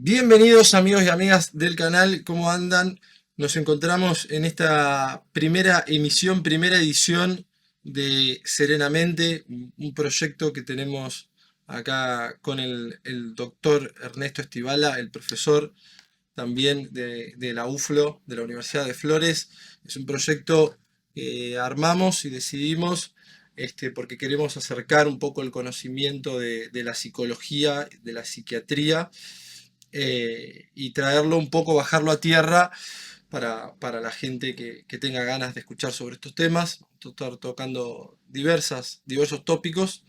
Bienvenidos amigos y amigas del canal, ¿cómo andan? Nos encontramos en esta primera emisión, primera edición de Serenamente, un proyecto que tenemos acá con el doctor Ernesto Estivala, el profesor también de la UFLO, de la Universidad de Flores. Es un proyecto que armamos y decidimos porque queremos acercar un poco el conocimiento de la psicología, de la psiquiatría, y traerlo un poco, bajarlo a tierra para la gente que tenga ganas de escuchar sobre estos temas. Estar tocando diversos tópicos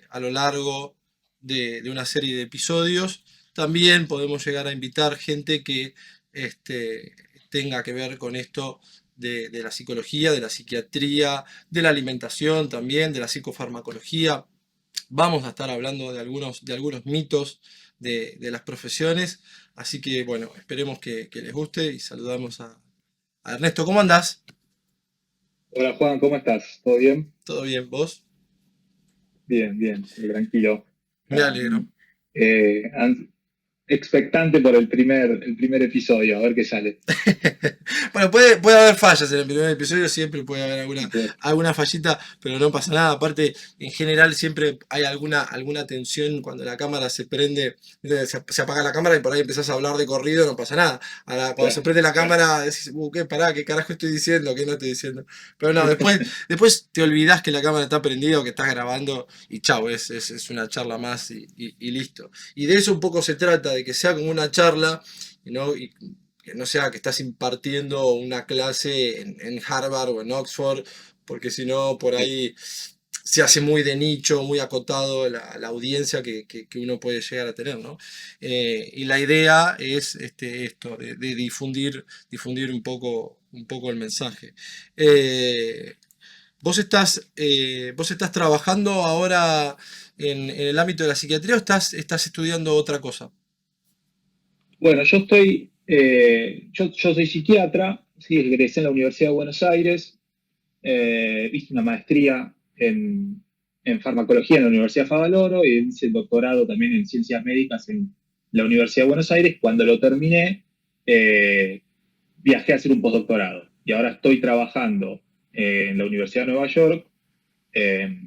a lo largo de una serie de episodios. También podemos llegar a invitar gente que tenga que ver con esto de la psicología, de la psiquiatría, de la alimentación también, de la psicofarmacología. Vamos a estar hablando de algunos mitos de las profesiones, así que bueno, esperemos que les guste y saludamos a Ernesto. ¿Cómo andás? Hola Juan, ¿cómo estás? ¿Todo bien? ¿Todo bien? ¿Vos? Bien, bien, tranquilo. Me alegro. Am, eh, an- Expectante por el primer episodio, a ver qué sale. Bueno, puede haber fallas en el primer episodio, siempre puede haber Y alguna, pues, alguna fallita, pero no pasa nada. Aparte, en general siempre hay alguna tensión cuando la cámara se prende, se apaga la cámara y por ahí empezás a hablar de corrido, no pasa nada. Ahora, cuando se claro, prende la claro. cámara, decís, ¿qué? Pará, ¿qué carajo estoy diciendo? ¿Qué no estoy diciendo? Pero no, después te olvidás que la cámara está prendida o que estás grabando y chau, es una charla más y listo. Y de eso un poco se trata, de que sea como una charla, ¿no? Y que no sea que estás impartiendo una clase en Harvard o en Oxford, porque si no, por Sí. ahí se hace muy de nicho, muy acotado la audiencia que uno puede llegar a tener, ¿no? Y la idea es esto, de difundir un poco el mensaje. Eh, ¿vos estás trabajando ahora en el ámbito de la psiquiatría o estás estudiando otra cosa? Bueno, yo soy psiquiatra, sí, egresé en la Universidad de Buenos Aires, hice una maestría en farmacología en la Universidad Favaloro y hice el doctorado también en ciencias médicas en la Universidad de Buenos Aires. Cuando lo terminé, eh, viajé a hacer un postdoctorado y ahora estoy trabajando en la Universidad de Nueva York eh,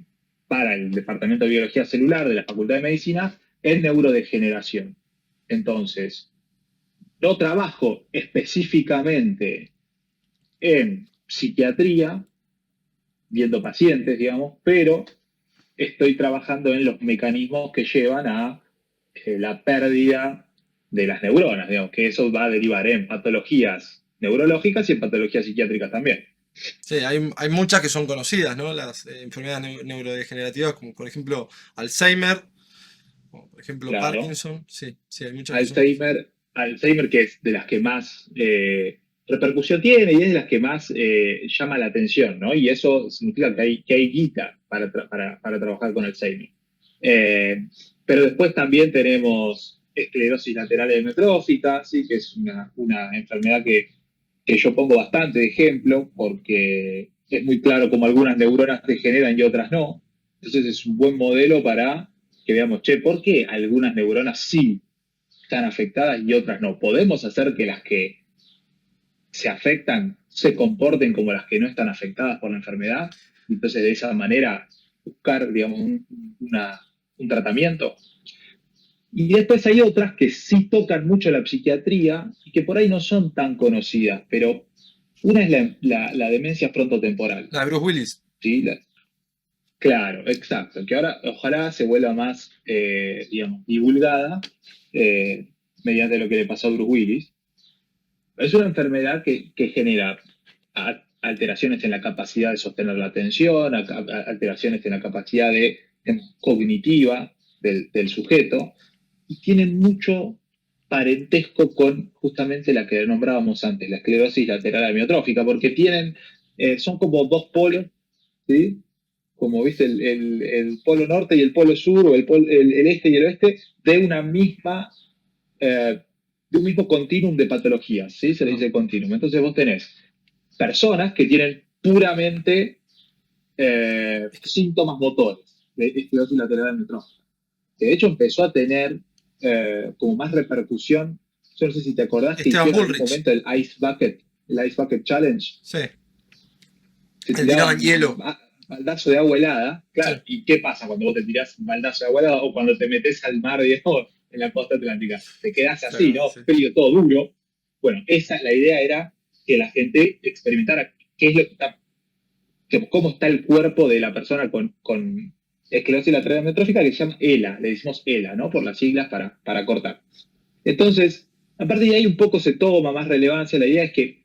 para el Departamento de Biología Celular de la Facultad de Medicina en neurodegeneración. Entonces, no trabajo específicamente en psiquiatría, viendo pacientes, digamos, pero estoy trabajando en los mecanismos que llevan a la pérdida de las neuronas, digamos, que eso va a derivar en patologías neurológicas y en patologías psiquiátricas también. Sí, hay muchas que son conocidas, ¿no? Las enfermedades neurodegenerativas, como por ejemplo Alzheimer, o por ejemplo Claro. Parkinson. Sí, sí, hay muchas que son conocidas. Alzheimer que es de las que más repercusión tiene y es de las que más llama la atención, ¿no? Y eso significa que hay guita para trabajar con Alzheimer. Eh, pero después también tenemos esclerosis lateral amiotrófica, ¿sí? Que es una enfermedad que yo pongo bastante de ejemplo porque es muy claro cómo algunas neuronas degeneran y otras no. Entonces es un buen modelo para que veamos, che, ¿por qué algunas neuronas sí están afectadas y otras no? ¿Podemos hacer que las que se afectan se comporten como las que no están afectadas por la enfermedad? Entonces, de esa manera, buscar, digamos, un tratamiento. Y después hay otras que sí tocan mucho la psiquiatría y que por ahí no son tan conocidas, pero una es la demencia frontotemporal. La de Bruce Willis. ¿Sí? Claro, exacto. Que ahora ojalá se vuelva más, digamos, divulgada eh, mediante lo que le pasó a Bruce Willis. Es una enfermedad que genera alteraciones en la capacidad de sostener la atención, alteraciones en la capacidad cognitiva del sujeto, y tiene mucho parentesco con justamente la que nombrábamos antes, la esclerosis lateral amiotrófica, porque son como dos polos, ¿sí? Como viste, el polo norte y el polo sur, o el este y el oeste, de una misma eh, de un mismo continuum de patologías, ¿sí? Se le Ujú. dice continuum. Entonces vos tenés personas que tienen puramente síntomas motores de esclerosis lateral amiotrófica. Que de hecho empezó a tener como más repercusión. Yo no sé si te acordás que Esteban hicieron en un Bullrich. momento el Ice Bucket Challenge. Sí. Se El tiraban tiraban hielo. baldazo de agua helada. Sí. Claro, ¿y qué pasa cuando vos te tirás un baldazo de agua helada o cuando te metes al mar, digamos, en la costa atlántica? Te quedás así, Claro, ¿no? sí. Frío, todo duro. Bueno, la idea era que la gente experimentara qué es lo que está, cómo está el cuerpo de la persona con esclerosis lateral amiotrófica, que se llama ELA, le decimos ELA, ¿no? Por las siglas para cortar. Entonces, a partir de ahí un poco se toma más relevancia. La idea es que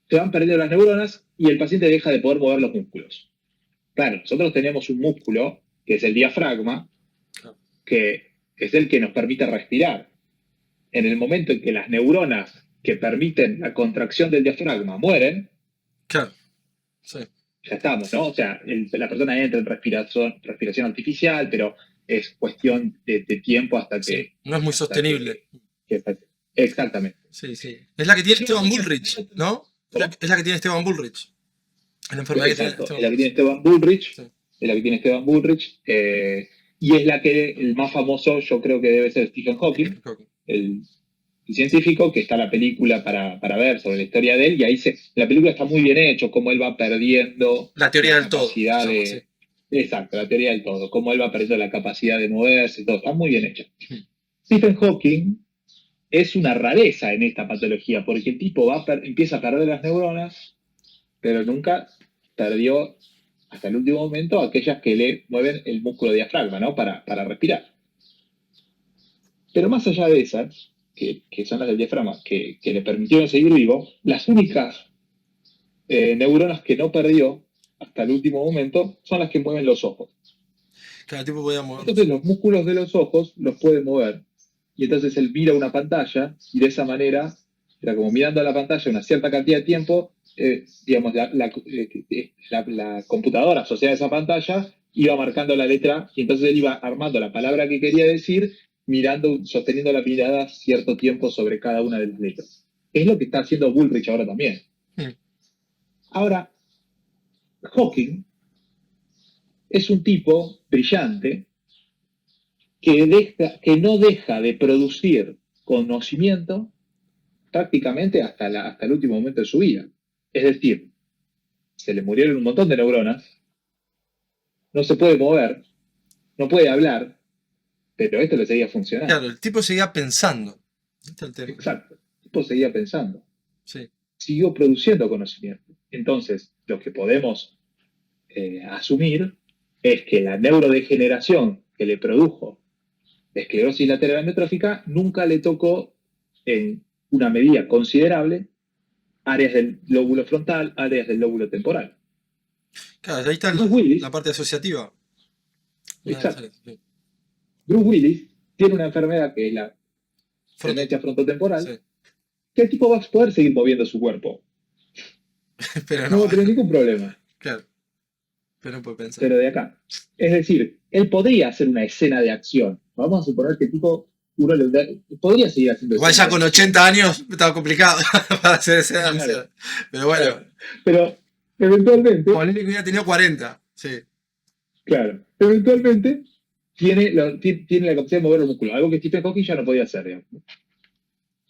se van perdiendo las neuronas y el paciente deja de poder mover los músculos. Claro, nosotros tenemos un músculo, que es el diafragma, que es el que nos permite respirar. En el momento en que las neuronas que permiten la contracción del diafragma mueren, Claro. Sí. ya estamos, ¿no? O sea, la persona entra en respiración artificial, pero es cuestión de tiempo hasta Sí. que... No es muy sostenible. Exactamente. Sí, sí. Es la que tiene Esteban Bullrich, ¿no? ¿Cómo? Es la que tiene Esteban Bullrich. La enfermedad que tiene Exacto, Esteban es la que tiene Bullrich. Esteban Bullrich, Sí. es la que tiene Esteban Bullrich, y es la que el más famoso yo creo que debe ser Stephen Hawking, el científico, que está la película para ver sobre la historia de él, y ahí la película está muy bien hecha, cómo él va perdiendo La teoría del todo. capacidad Se llama así. Exacto, la teoría del todo, cómo él va perdiendo la capacidad de moverse, todo, está muy bien hecha. Stephen Hawking es una rareza en esta patología, porque el tipo empieza a perder las neuronas, pero nunca perdió hasta el último momento aquellas que le mueven el músculo diafragma, ¿no? Para respirar. Pero más allá de esas, que son las del diafragma, que le permitieron seguir vivo, las únicas neuronas que no perdió hasta el último momento son las que mueven los ojos. Cada tipo podía mover Entonces los músculos de los ojos los puede mover. Y entonces él mira una pantalla y de esa manera, era como mirando a la pantalla una cierta cantidad de tiempo, digamos, la computadora asociada a esa pantalla iba marcando la letra y entonces él iba armando la palabra que quería decir, sosteniendo la mirada cierto tiempo sobre cada una de las letras. Es lo que está haciendo Bullrich ahora también. Ahora, Hawking es un tipo brillante que no deja de producir conocimiento prácticamente hasta el último momento de su vida. Es decir, se le murieron un montón de neuronas, no se puede mover, no puede hablar, pero esto le seguía funcionando. Claro, el tipo seguía pensando. Este es el tema. Exacto, el tipo seguía pensando. Sí. Siguió produciendo conocimiento. Entonces, lo que podemos asumir es que la neurodegeneración que le produjo la esclerosis lateral amiotrófica nunca le tocó en una medida considerable áreas del lóbulo frontal, áreas del lóbulo temporal. Claro, ahí está Bruce Willis, la parte asociativa. exacto. Sí. Bruce Willis tiene una enfermedad que es la Fronto. demencia frontotemporal, Sí. que el tipo va a poder seguir moviendo su cuerpo. Pero No no. va a tener ningún problema. Claro. Pero no puede pensar. Pero de acá. Es decir, él podría hacer una escena de acción. Vamos a suponer que el tipo podría seguir haciendo Igual ya con 80 años estaba complicado para hacer ese danza. Claro. Pero bueno. Claro. Pero eventualmente. Ponele que ya tenía 40. Sí. Claro. Eventualmente tiene la capacidad de mover los músculos. Algo que Stephen Hawking ya no podía hacer, digamos.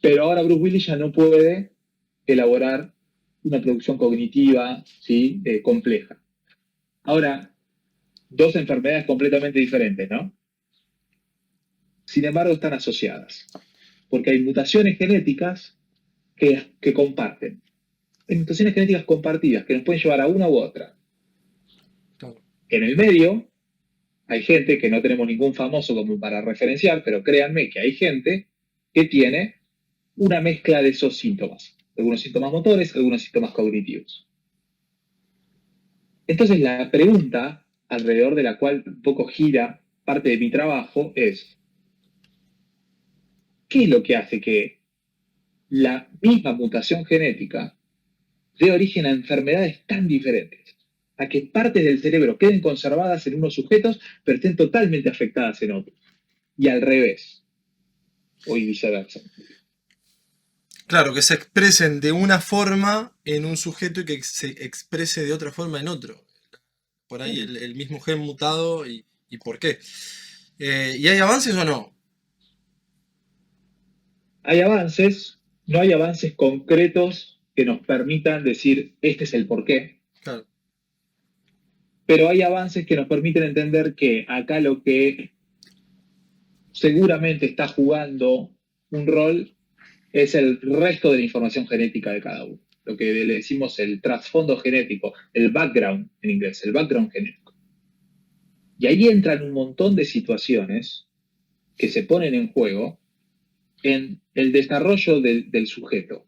Pero ahora Bruce Willis ya no puede elaborar una producción cognitiva, ¿sí? Compleja. Ahora, dos enfermedades completamente diferentes, ¿no? Sin embargo, están asociadas, porque hay mutaciones genéticas que comparten. Hay mutaciones genéticas compartidas que nos pueden llevar a una u otra. Claro. En el medio hay gente que no tenemos ningún famoso como para referenciar, pero créanme que hay gente que tiene una mezcla de esos síntomas. Algunos síntomas motores, algunos síntomas cognitivos. Entonces la pregunta alrededor de la cual un poco gira parte de mi trabajo es, ¿qué es lo que hace que la misma mutación genética dé origen a enfermedades tan diferentes? A que partes del cerebro queden conservadas en unos sujetos, pero estén totalmente afectadas en otros. Y al revés. O viceversa. Claro, que se expresen de una forma en un sujeto y que se exprese de otra forma en otro. Por ahí el mismo gen mutado y por qué. ¿Y hay avances o no? Hay avances, no hay avances concretos que nos permitan decir este es el porqué, Claro. pero hay avances que nos permiten entender que acá lo que seguramente está jugando un rol es el resto de la información genética de cada uno. Lo que le decimos el trasfondo genético, el background en inglés, el background genético. Y ahí entran un montón de situaciones que se ponen en juego en el desarrollo del sujeto.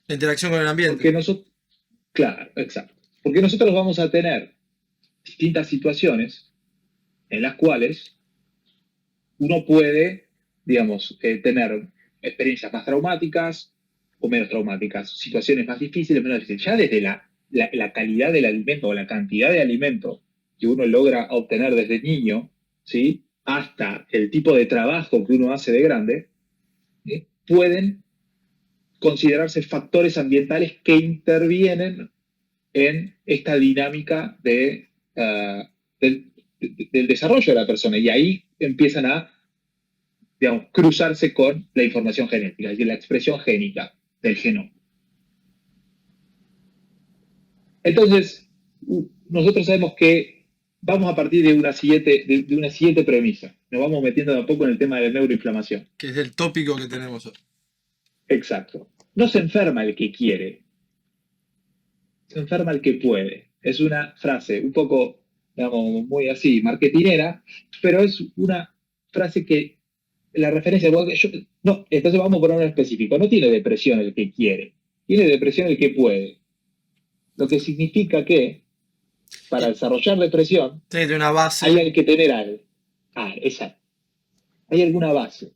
La interacción con el Porque ambiente. nosotros, claro, exacto. Porque nosotros vamos a tener distintas situaciones en las cuales uno puede, digamos, tener experiencias más traumáticas o menos traumáticas, situaciones más difíciles, menos difíciles. Ya desde la calidad del alimento o la cantidad de alimento que uno logra obtener desde niño, ¿sí? Hasta el tipo de trabajo que uno hace de grande, ¿sí? Pueden considerarse factores ambientales que intervienen en esta dinámica del desarrollo de la persona. Y ahí empiezan a, digamos, cruzarse con la información genética, es decir, la expresión génica del genoma. Entonces, nosotros sabemos que vamos a partir de una siguiente premisa. Nos vamos metiendo de a poco en el tema de la neuroinflamación. Que es el tópico que tenemos hoy. Exacto. No se enferma el que quiere, se enferma el que puede. Es una frase un poco, digamos, muy así, marketinera, pero es una frase que la referencia, no, entonces vamos a poner un específico, no tiene depresión el que quiere, tiene depresión el que puede. Lo que significa que para Y desarrollar depresión tiene una hay base. que tener algo. Ah, exacto. Hay alguna base.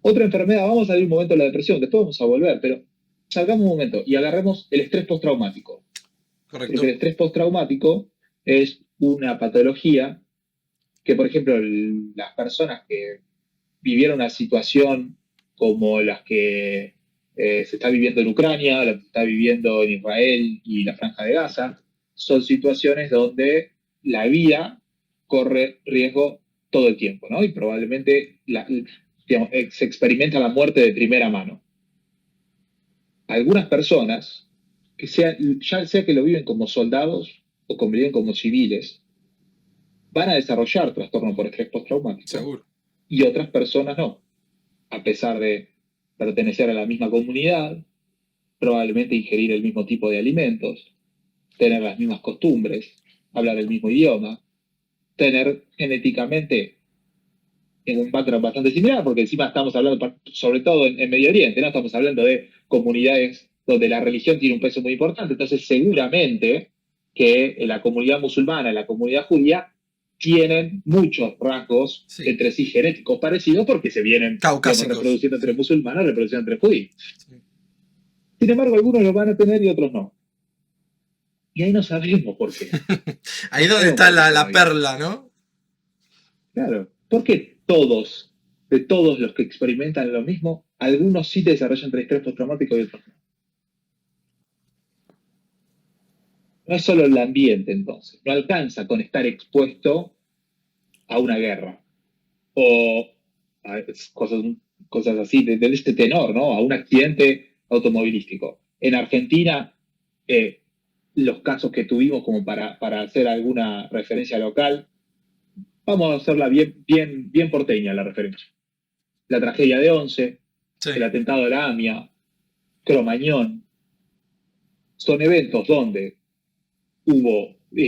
Otra enfermedad, vamos a salir un momento de la depresión, después vamos a volver, pero salgamos un momento y agarremos el estrés postraumático. Porque el Correcto. estrés postraumático es una patología que, por ejemplo, las personas que vivieron una situación como las que se está viviendo en Ucrania, la que se está viviendo en Israel y la Franja de Gaza, son situaciones donde la vida corre riesgo todo el tiempo, ¿no? Y probablemente digamos, se experimenta la muerte de primera mano. Algunas personas, ya sea que lo viven como soldados o como viven como civiles, van a desarrollar trastorno por estrés postraumático Seguro. y otras personas no, a pesar de pertenecer a la misma comunidad, probablemente ingerir el mismo tipo de alimentos, tener las mismas costumbres, hablar el mismo idioma, tener genéticamente en un background bastante similar, porque encima estamos hablando, sobre todo en Medio Oriente, ¿no? Estamos hablando de comunidades donde la religión tiene un peso muy importante, entonces seguramente que en la comunidad musulmana, en la comunidad judía, tienen muchos rasgos Sí. entre sí genéticos parecidos porque se vienen, digamos, Caucásicos. reproduciendo entre Sí. musulmanes, reproduciendo entre judíos. Sí. Sin embargo, algunos lo van a tener y otros no. Y ahí no sabemos por qué. Ahí No es donde sabemos está por qué la todavía. perla, ¿no? Claro. ¿Por qué de todos los que experimentan lo mismo, algunos sí desarrollan estrés postraumático y otros no? No es solo el ambiente, entonces. No alcanza con estar expuesto a una guerra o a cosas así de este tenor, ¿no? A un accidente automovilístico. En Argentina, eh, los casos que tuvimos como para hacer alguna referencia local, vamos a hacerla bien porteña la referencia. La tragedia de Once, Sí. el atentado de la AMIA, Cromañón, son eventos donde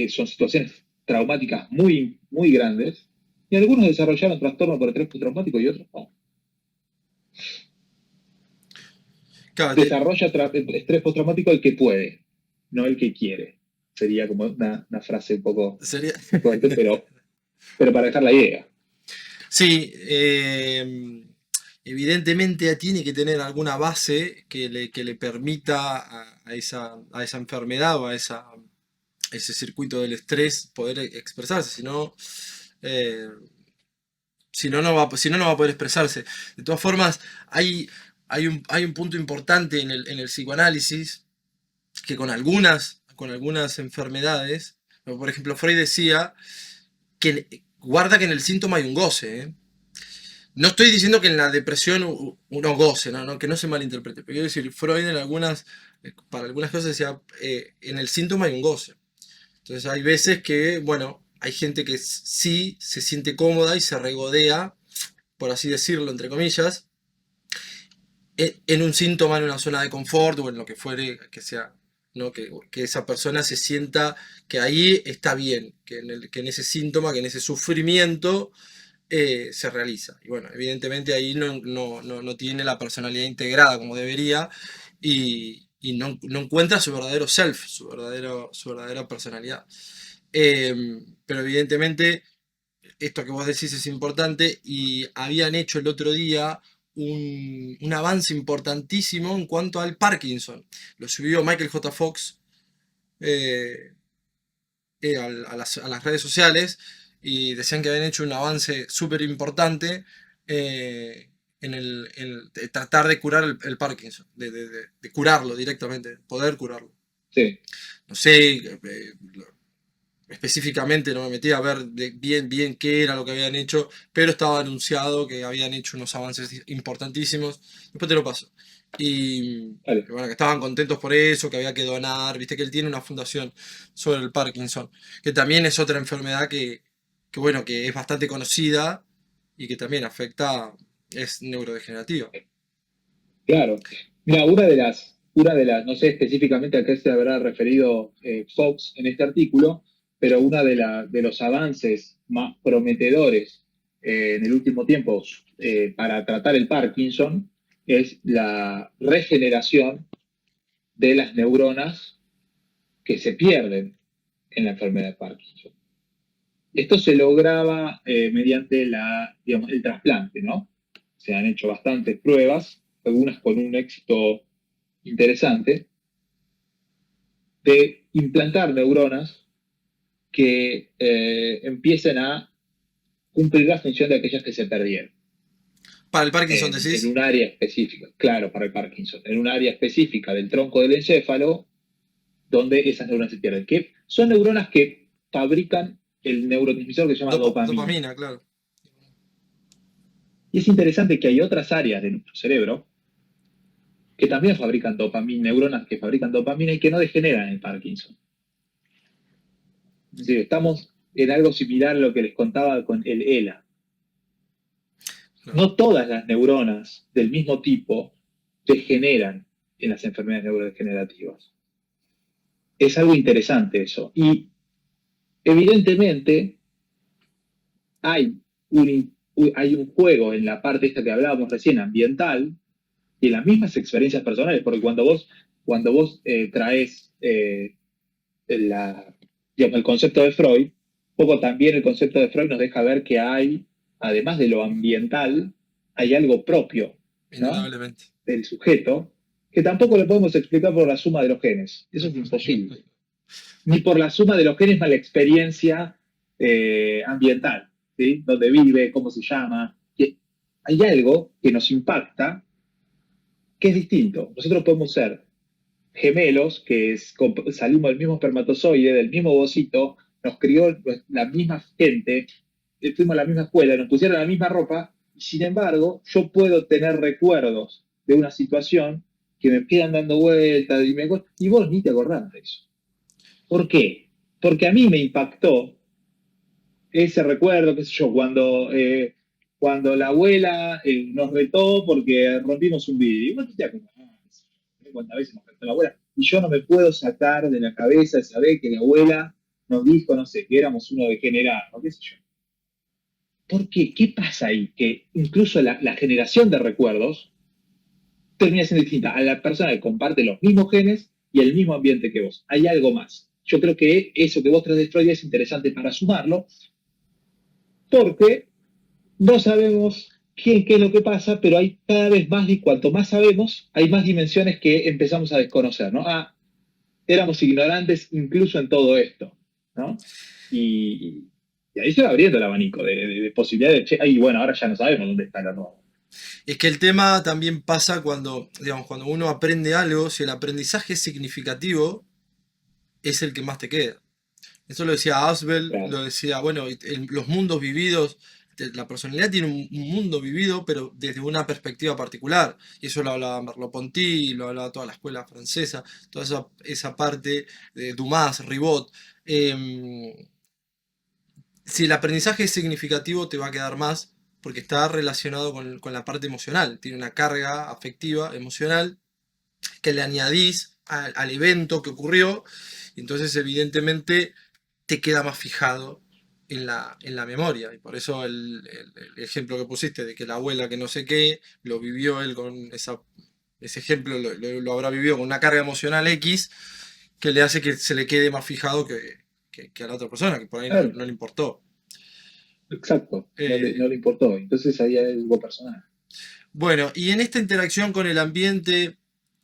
son situaciones traumáticas muy grandes, y algunos desarrollaron trastorno por estrés postraumático y otros no. Claro, Desarrolla estrés postraumático el que puede, no el que quiere. Sería como una frase un poco sería. fuerte, pero para dejar la idea. Sí, evidentemente tiene que tener alguna base que le permita a esa enfermedad o ese circuito del estrés poder expresarse, eh, si no, no va a poder expresarse. De todas formas, hay un punto importante en el psicoanálisis que con algunas enfermedades, por ejemplo, Freud decía que guarda que en el síntoma hay un goce, ¿eh? No estoy diciendo que en la depresión uno goce, ¿no? Que no se malinterprete. Pero quiero decir, Freud para algunas cosas decía, en el síntoma hay un goce. Entonces hay veces que, bueno, hay gente que sí se siente cómoda y se regodea, por así decirlo, entre comillas, en un síntoma, en una zona de confort o en lo que fuere que sea, ¿no? Que esa persona se sienta que ahí está bien, que en ese síntoma, que en ese sufrimiento se realiza. Y bueno, evidentemente ahí no tiene la personalidad integrada como debería y no encuentra su verdadero self, su verdadera personalidad. Pero evidentemente esto que vos decís es importante y habían hecho el otro día un avance importantísimo en cuanto al Parkinson. Lo subió Michael J. Fox eh, a las redes sociales y decían que habían hecho un avance súper importante en tratar de curar el Parkinson, de curarlo directamente, poder curarlo. Sí, No sé, específicamente no me metí a ver bien qué era lo que habían hecho, pero estaba anunciado que habían hecho unos avances importantísimos. Después te lo paso. Y vale, bueno, que estaban contentos por eso, que había que donar. Viste que él tiene una fundación sobre el Parkinson, que también es otra enfermedad bueno, que es bastante conocida y que también afecta, es neurodegenerativa. claro. Mira, una de las, no sé específicamente a qué se habrá referido Fox en este artículo, pero de los avances más prometedores en el último tiempo para tratar el Parkinson es la regeneración de las neuronas que se pierden en la enfermedad de Parkinson. Esto se lograba mediante digamos, el trasplante, ¿no? Se han hecho bastantes pruebas, algunas con un éxito interesante, de implantar neuronas que empiecen a cumplir la función de aquellas que se perdieron Para el Parkinson en decís, un área específica, claro, para el Parkinson, en un área específica del tronco del encéfalo donde esas neuronas se pierden, que son neuronas que fabrican el neurotransmisor que se llama dopamina. dopamina, claro. Y es interesante que hay otras áreas de nuestro cerebro que también fabrican dopamina, neuronas que fabrican dopamina y que no degeneran el Parkinson. Es decir, estamos en algo similar a lo que les contaba con el ELA. Claro. No todas las neuronas del mismo tipo degeneran en las enfermedades neurodegenerativas. Es algo interesante eso. Y evidentemente hay hay un juego en la parte esta que hablábamos recién, ambiental, y en las mismas experiencias personales, porque cuando vos traes la, digamos, el concepto de Freud, un poco también el concepto de Freud nos deja ver que hay, además de lo ambiental, hay algo propio, ¿no? Indudablemente. Del sujeto, que tampoco lo podemos explicar por la suma de los genes. Eso es imposible. Ni por la suma de los genes más la experiencia ambiental, ¿sí? Donde vive, cómo se llama. Que hay algo que nos impacta que es distinto. Nosotros podemos ser gemelos, salimos del mismo espermatozoide, del mismo ovocito, nos crió la misma gente, fuimos a la misma escuela, nos pusieron la misma ropa, y sin embargo, yo puedo tener recuerdos de una situación que me quedan dando vueltas y vos ni te acordás de eso. ¿Por qué? Porque a mí me impactó ese recuerdo, qué sé yo, cuando la abuela nos retó porque rompimos un vidrio. Y vos te acordás, cuántas veces nos retó la abuela. Y yo no me puedo sacar de la cabeza saber que la abuela nos dijo, no sé, que éramos uno degenerado, qué sé yo. ¿Por qué? ¿Qué pasa ahí? Que incluso la generación de recuerdos termina siendo distinta a la persona que comparte los mismos genes y el mismo ambiente que vos. Hay algo más. Yo creo que eso que vos traes de Freud es interesante para sumarlo, porque no sabemos qué es lo que pasa, pero hay cada vez más, y cuanto más sabemos, hay más dimensiones que empezamos a desconocer, ¿no? Ah, éramos ignorantes incluso en todo esto, ¿no? Y ahí se va abriendo el abanico de posibilidades. Y bueno, ahora ya no sabemos dónde está la nueva. Es que el tema también pasa cuando, digamos, cuando uno aprende algo, si el aprendizaje es significativo, es el que más te queda. Eso lo decía Asbel, Claro, lo decía, bueno, los mundos vividos la personalidad tiene un mundo vivido, pero desde una perspectiva particular. Y eso lo hablaba Merleau-Ponty, lo hablaba toda la escuela francesa, toda esa parte de Dumas, Ribot. Em, si el aprendizaje es significativo, te va a quedar más porque está relacionado con la parte emocional. Tiene una carga afectiva, emocional, que le añadís al evento que ocurrió. Y entonces, evidentemente, te queda más fijado en la memoria. Y por eso el ejemplo que pusiste de que la abuela que no sé qué, lo vivió él con ese ejemplo, lo habrá vivido con una carga emocional X, que le hace que se le quede más fijado que a la otra persona, que por ahí Claro, no le importó. exacto, Eh, no le importó. Entonces ahí hay algo personal. bueno, y en esta interacción con el ambiente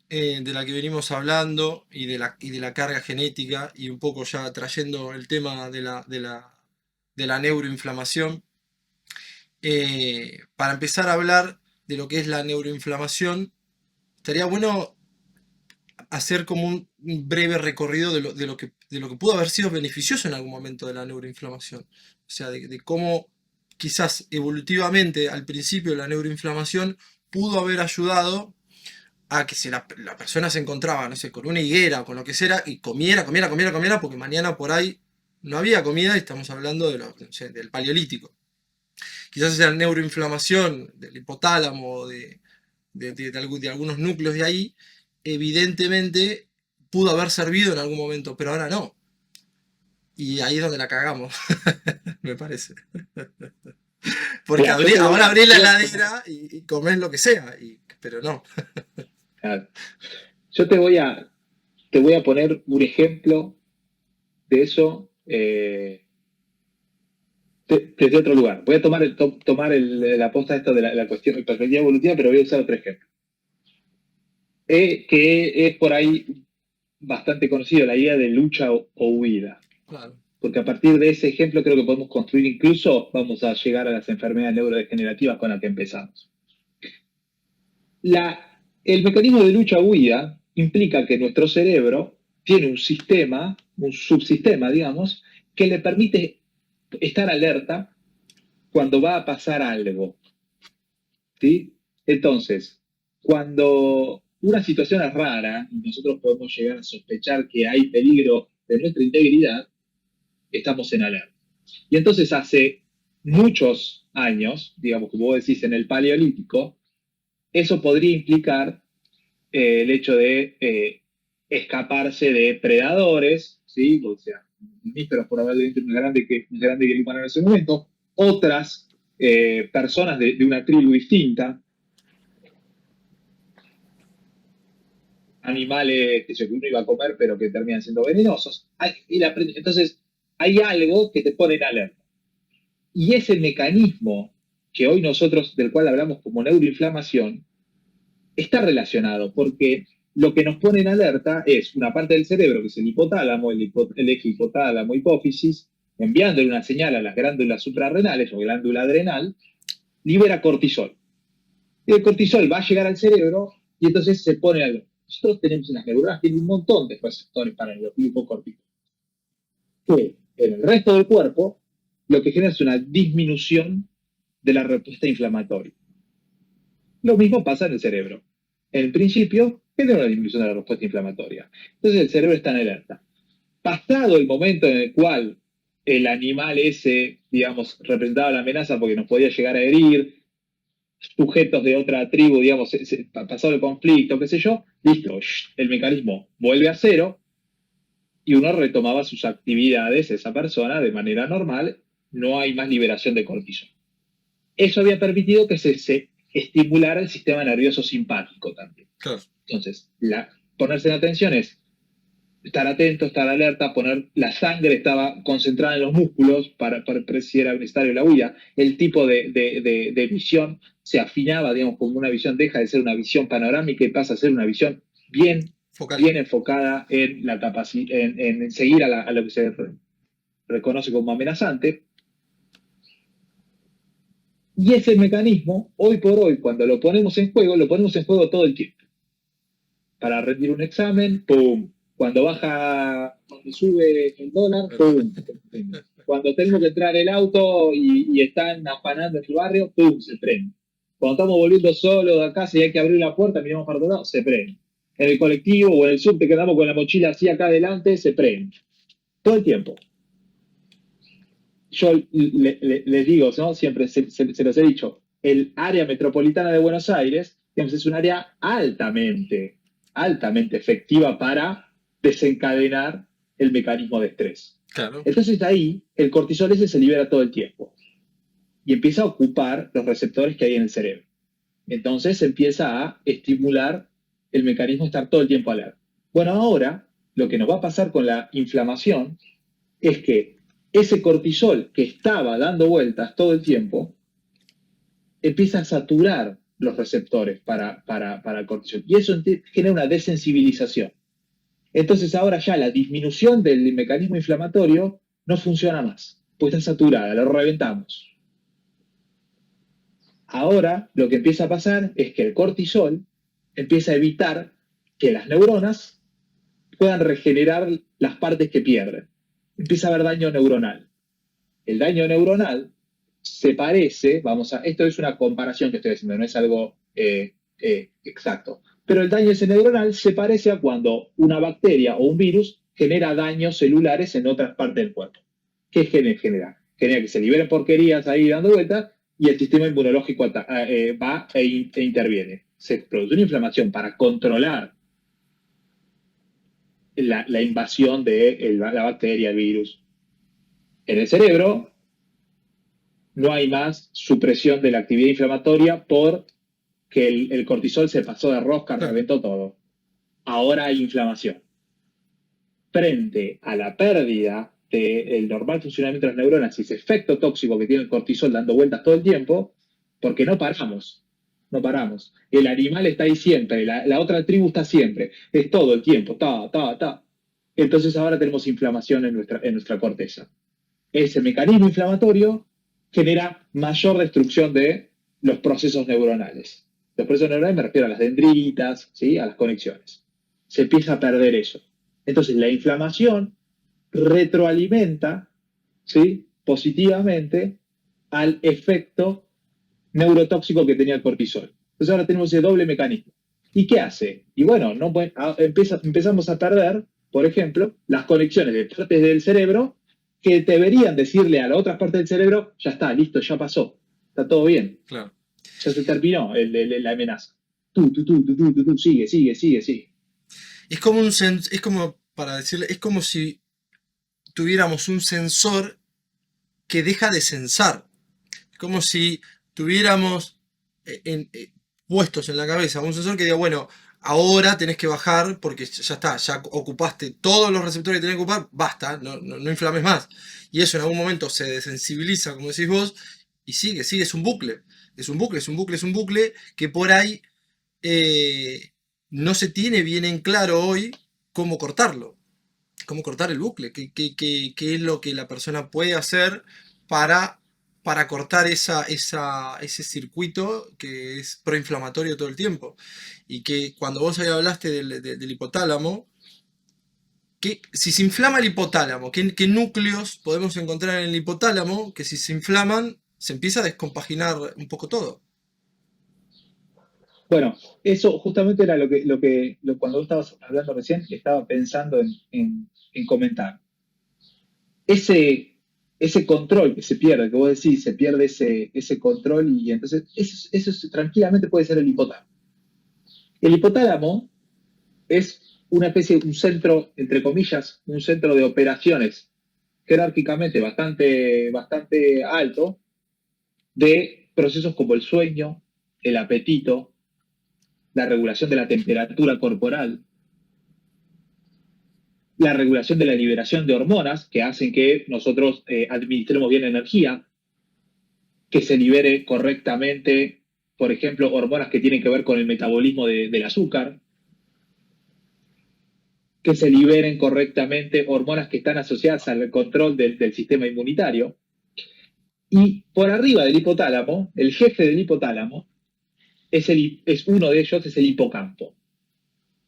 de la que venimos hablando y de la carga genética y un poco ya trayendo el tema de la neuroinflamación, para empezar a hablar de lo que es la neuroinflamación, estaría bueno hacer como un breve recorrido de lo que pudo haber sido beneficioso en algún momento de la neuroinflamación. O sea, de cómo quizás evolutivamente al principio la neuroinflamación pudo haber ayudado a que si la persona se encontraba, no sé, con una higuera o con lo que sea, y comiera, porque mañana por ahí no había comida, y estamos hablando no sé, del paleolítico. Quizás esa neuroinflamación del hipotálamo, de algunos núcleos de ahí, evidentemente pudo haber servido en algún momento, pero ahora no. Y ahí es donde la cagamos, me parece. Porque Mira, ahora abrís la heladera y comés lo que sea, pero no. claro, yo te voy a poner un ejemplo de eso desde otro lugar. Voy a tomar la posta esto de la cuestión de perspectiva evolutiva, pero voy a usar otro ejemplo. Que es por ahí bastante conocido, la idea de lucha o huida. Claro. Porque a partir de ese ejemplo creo que podemos construir incluso, vamos a llegar a las enfermedades neurodegenerativas con las que empezamos. El mecanismo de lucha o huida implica que nuestro cerebro tiene un sistema, un subsistema, digamos, que le permite estar alerta cuando va a pasar algo. ¿Sí? Entonces, cuando una situación es rara y nosotros podemos llegar a sospechar que hay peligro de nuestra integridad, estamos en alerta. Y entonces hace muchos años, digamos, como vos decís, en el Paleolítico, eso podría implicar el hecho de escaparse de predadores, ¿sí? O sea, mamíferos por haber más grande que el humano en ese momento, otras personas de una tribu distinta, animales que uno iba a comer pero que terminan siendo venenosos. Entonces, hay algo que te pone en alerta. Y ese mecanismo que hoy nosotros, del cual hablamos como neuroinflamación, está relacionado porque lo que nos pone en alerta es una parte del cerebro, que es el hipotálamo, el eje hipotálamo-hipófisis, enviándole una señal a las glándulas suprarrenales o glándula adrenal, libera cortisol. Y el cortisol va a llegar al cerebro y entonces se pone alerta. Nosotros tenemos unas neuronas que tienen un montón de receptores para el glucocorticoide. Que en el resto del cuerpo lo que genera es una disminución de la respuesta inflamatoria. Lo mismo pasa en el cerebro. En principio, genera una disminución de la respuesta inflamatoria. Entonces el cerebro está en alerta. Pasado el momento en el cual el animal ese, digamos, representaba la amenaza porque nos podía llegar a herir, sujetos de otra tribu, digamos, pasado el conflicto, qué sé yo, listo, el mecanismo vuelve a cero y uno retomaba sus actividades, esa persona, de manera normal, no hay más liberación de cortisol. Eso había permitido que se estimulara el sistema nervioso simpático también. Claro. Entonces, ponerse en atención es estar atento, estar alerta, la sangre estaba concentrada en los músculos para si era necesario la huida. El tipo de visión se afinaba, digamos, como una visión deja de ser una visión panorámica y pasa a ser una visión bien enfocada en la capacidad, en seguir a lo que se reconoce como amenazante. Y ese mecanismo, hoy por hoy, cuando lo ponemos en juego todo el tiempo. Para rendir un examen, ¡pum! Cuando sube el dólar, ¡pum! Cuando tenemos que entrar el auto y están afanando en el barrio, ¡pum! Se prende. Cuando estamos volviendo solos de acá, si hay que abrir la puerta, miramos para otro lado, se prende. En el colectivo o en el subte que andamos con la mochila así acá adelante, se prende. Todo el tiempo. Yo les digo, ¿no? Siempre se los he dicho, el área metropolitana de Buenos Aires, digamos, es un área altamente efectiva para desencadenar el mecanismo de estrés. Claro. Entonces ahí el cortisol ese se libera todo el tiempo y empieza a ocupar los receptores que hay en el cerebro. Entonces empieza a estimular el mecanismo de estar todo el tiempo alerta. Bueno, ahora lo que nos va a pasar con la inflamación es que ese cortisol que estaba dando vueltas todo el tiempo empieza a saturar los receptores para el cortisol. Y eso genera una desensibilización. Entonces ahora ya la disminución del mecanismo inflamatorio no funciona más, pues está saturada, lo reventamos. Ahora lo que empieza a pasar es que el cortisol empieza a evitar que las neuronas puedan regenerar las partes que pierden. Empieza a haber daño neuronal. El daño neuronal se parece, esto es una comparación que estoy haciendo, no es algo exacto, pero el daño ese neuronal se parece a cuando una bacteria o un virus genera daños celulares en otras partes del cuerpo. ¿Qué genera? Genera que se liberen porquerías ahí dando vueltas y el sistema inmunológico va e interviene. Se produce una inflamación para controlar la invasión de la bacteria, el virus. En el cerebro no hay más supresión de la actividad inflamatoria porque el cortisol se pasó de rosca, reventó todo. Ahora hay inflamación. Frente a la pérdida del normal funcionamiento de las neuronas y ese efecto tóxico que tiene el cortisol dando vueltas todo el tiempo, porque no paramos. No paramos. El animal está ahí siempre, la otra tribu está siempre, es todo el tiempo, Entonces ahora tenemos inflamación en nuestra corteza. Ese mecanismo inflamatorio genera mayor destrucción de los procesos neuronales. Los procesos neuronales me refiero a las dendritas, ¿sí? A las conexiones. Se empieza a perder eso. Entonces la inflamación retroalimenta, ¿sí? Positivamente al efecto neurotóxico que tenía el cortisol. Entonces ahora tenemos ese doble mecanismo. ¿Y qué hace? Y bueno, empezamos a perder, por ejemplo, las conexiones de partes del cerebro que deberían decirle a la otra parte del cerebro, ya está, listo, ya pasó, está todo bien. Claro. Ya se terminó la amenaza. Sigue. Es como es como, para decirle, es como si tuviéramos un sensor que deja de censar. Es como si tuviéramos puestos en la cabeza un sensor que diga, bueno, ahora tenés que bajar porque ya está, ya ocupaste todos los receptores que tenés que ocupar, basta, no inflames más. Y eso en algún momento se desensibiliza, como decís vos, y sigue, es un bucle. Es un bucle que por ahí no se tiene bien en claro hoy cómo cortarlo, cómo cortar el bucle, qué es lo que la persona puede hacer para, para cortar ese circuito que es proinflamatorio todo el tiempo. Y que cuando vos ahí hablaste del hipotálamo, que si se inflama el hipotálamo, ¿qué núcleos podemos encontrar en el hipotálamo que si se inflaman se empieza a descompaginar un poco todo? Bueno, eso justamente era cuando vos estabas hablando recién, estaba pensando en comentar. Ese control que se pierde, que vos decís, se pierde ese control y entonces eso tranquilamente puede ser el hipotálamo. El hipotálamo es una especie de un centro, entre comillas, un centro de operaciones jerárquicamente bastante alto de procesos como el sueño, el apetito, la regulación de la temperatura corporal, la regulación de la liberación de hormonas que hacen que nosotros administremos bien energía, que se libere correctamente, por ejemplo, hormonas que tienen que ver con el metabolismo del azúcar, que se liberen correctamente hormonas que están asociadas al control del sistema inmunitario. Y por arriba del hipotálamo, el jefe del hipotálamo, es uno de ellos, es el hipocampo.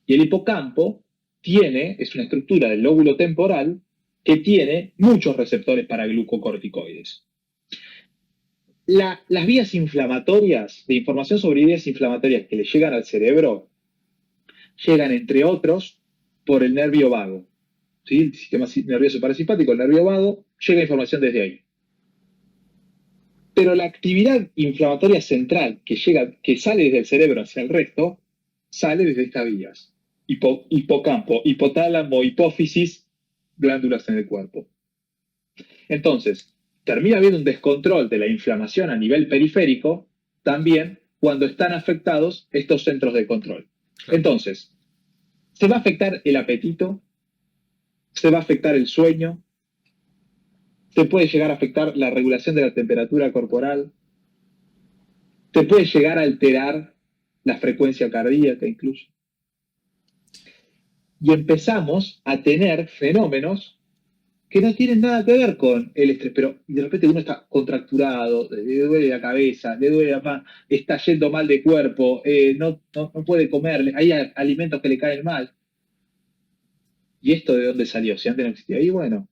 Y el hipocampo es una estructura del lóbulo temporal que tiene muchos receptores para glucocorticoides. Las vías inflamatorias, de información sobre vías inflamatorias que le llegan al cerebro, llegan, entre otros, por el nervio vago. ¿Sí? El sistema nervioso parasimpático, el nervio vago, llega información desde ahí. Pero la actividad inflamatoria central que sale desde el cerebro hacia el resto, sale desde estas vías. Hipocampo, hipotálamo, hipófisis, glándulas en el cuerpo. Entonces, termina habiendo un descontrol de la inflamación a nivel periférico, también cuando están afectados estos centros de control. Entonces, se va a afectar el apetito, se va a afectar el sueño, te puede llegar a afectar la regulación de la temperatura corporal, te puede llegar a alterar la frecuencia cardíaca incluso. Y empezamos a tener fenómenos que no tienen nada que ver con el estrés, pero de repente uno está contracturado, le duele la cabeza, le duele la mano, está yendo mal de cuerpo, no puede comer, hay alimentos que le caen mal. ¿Y esto de dónde salió? Si antes no existía. Y bueno,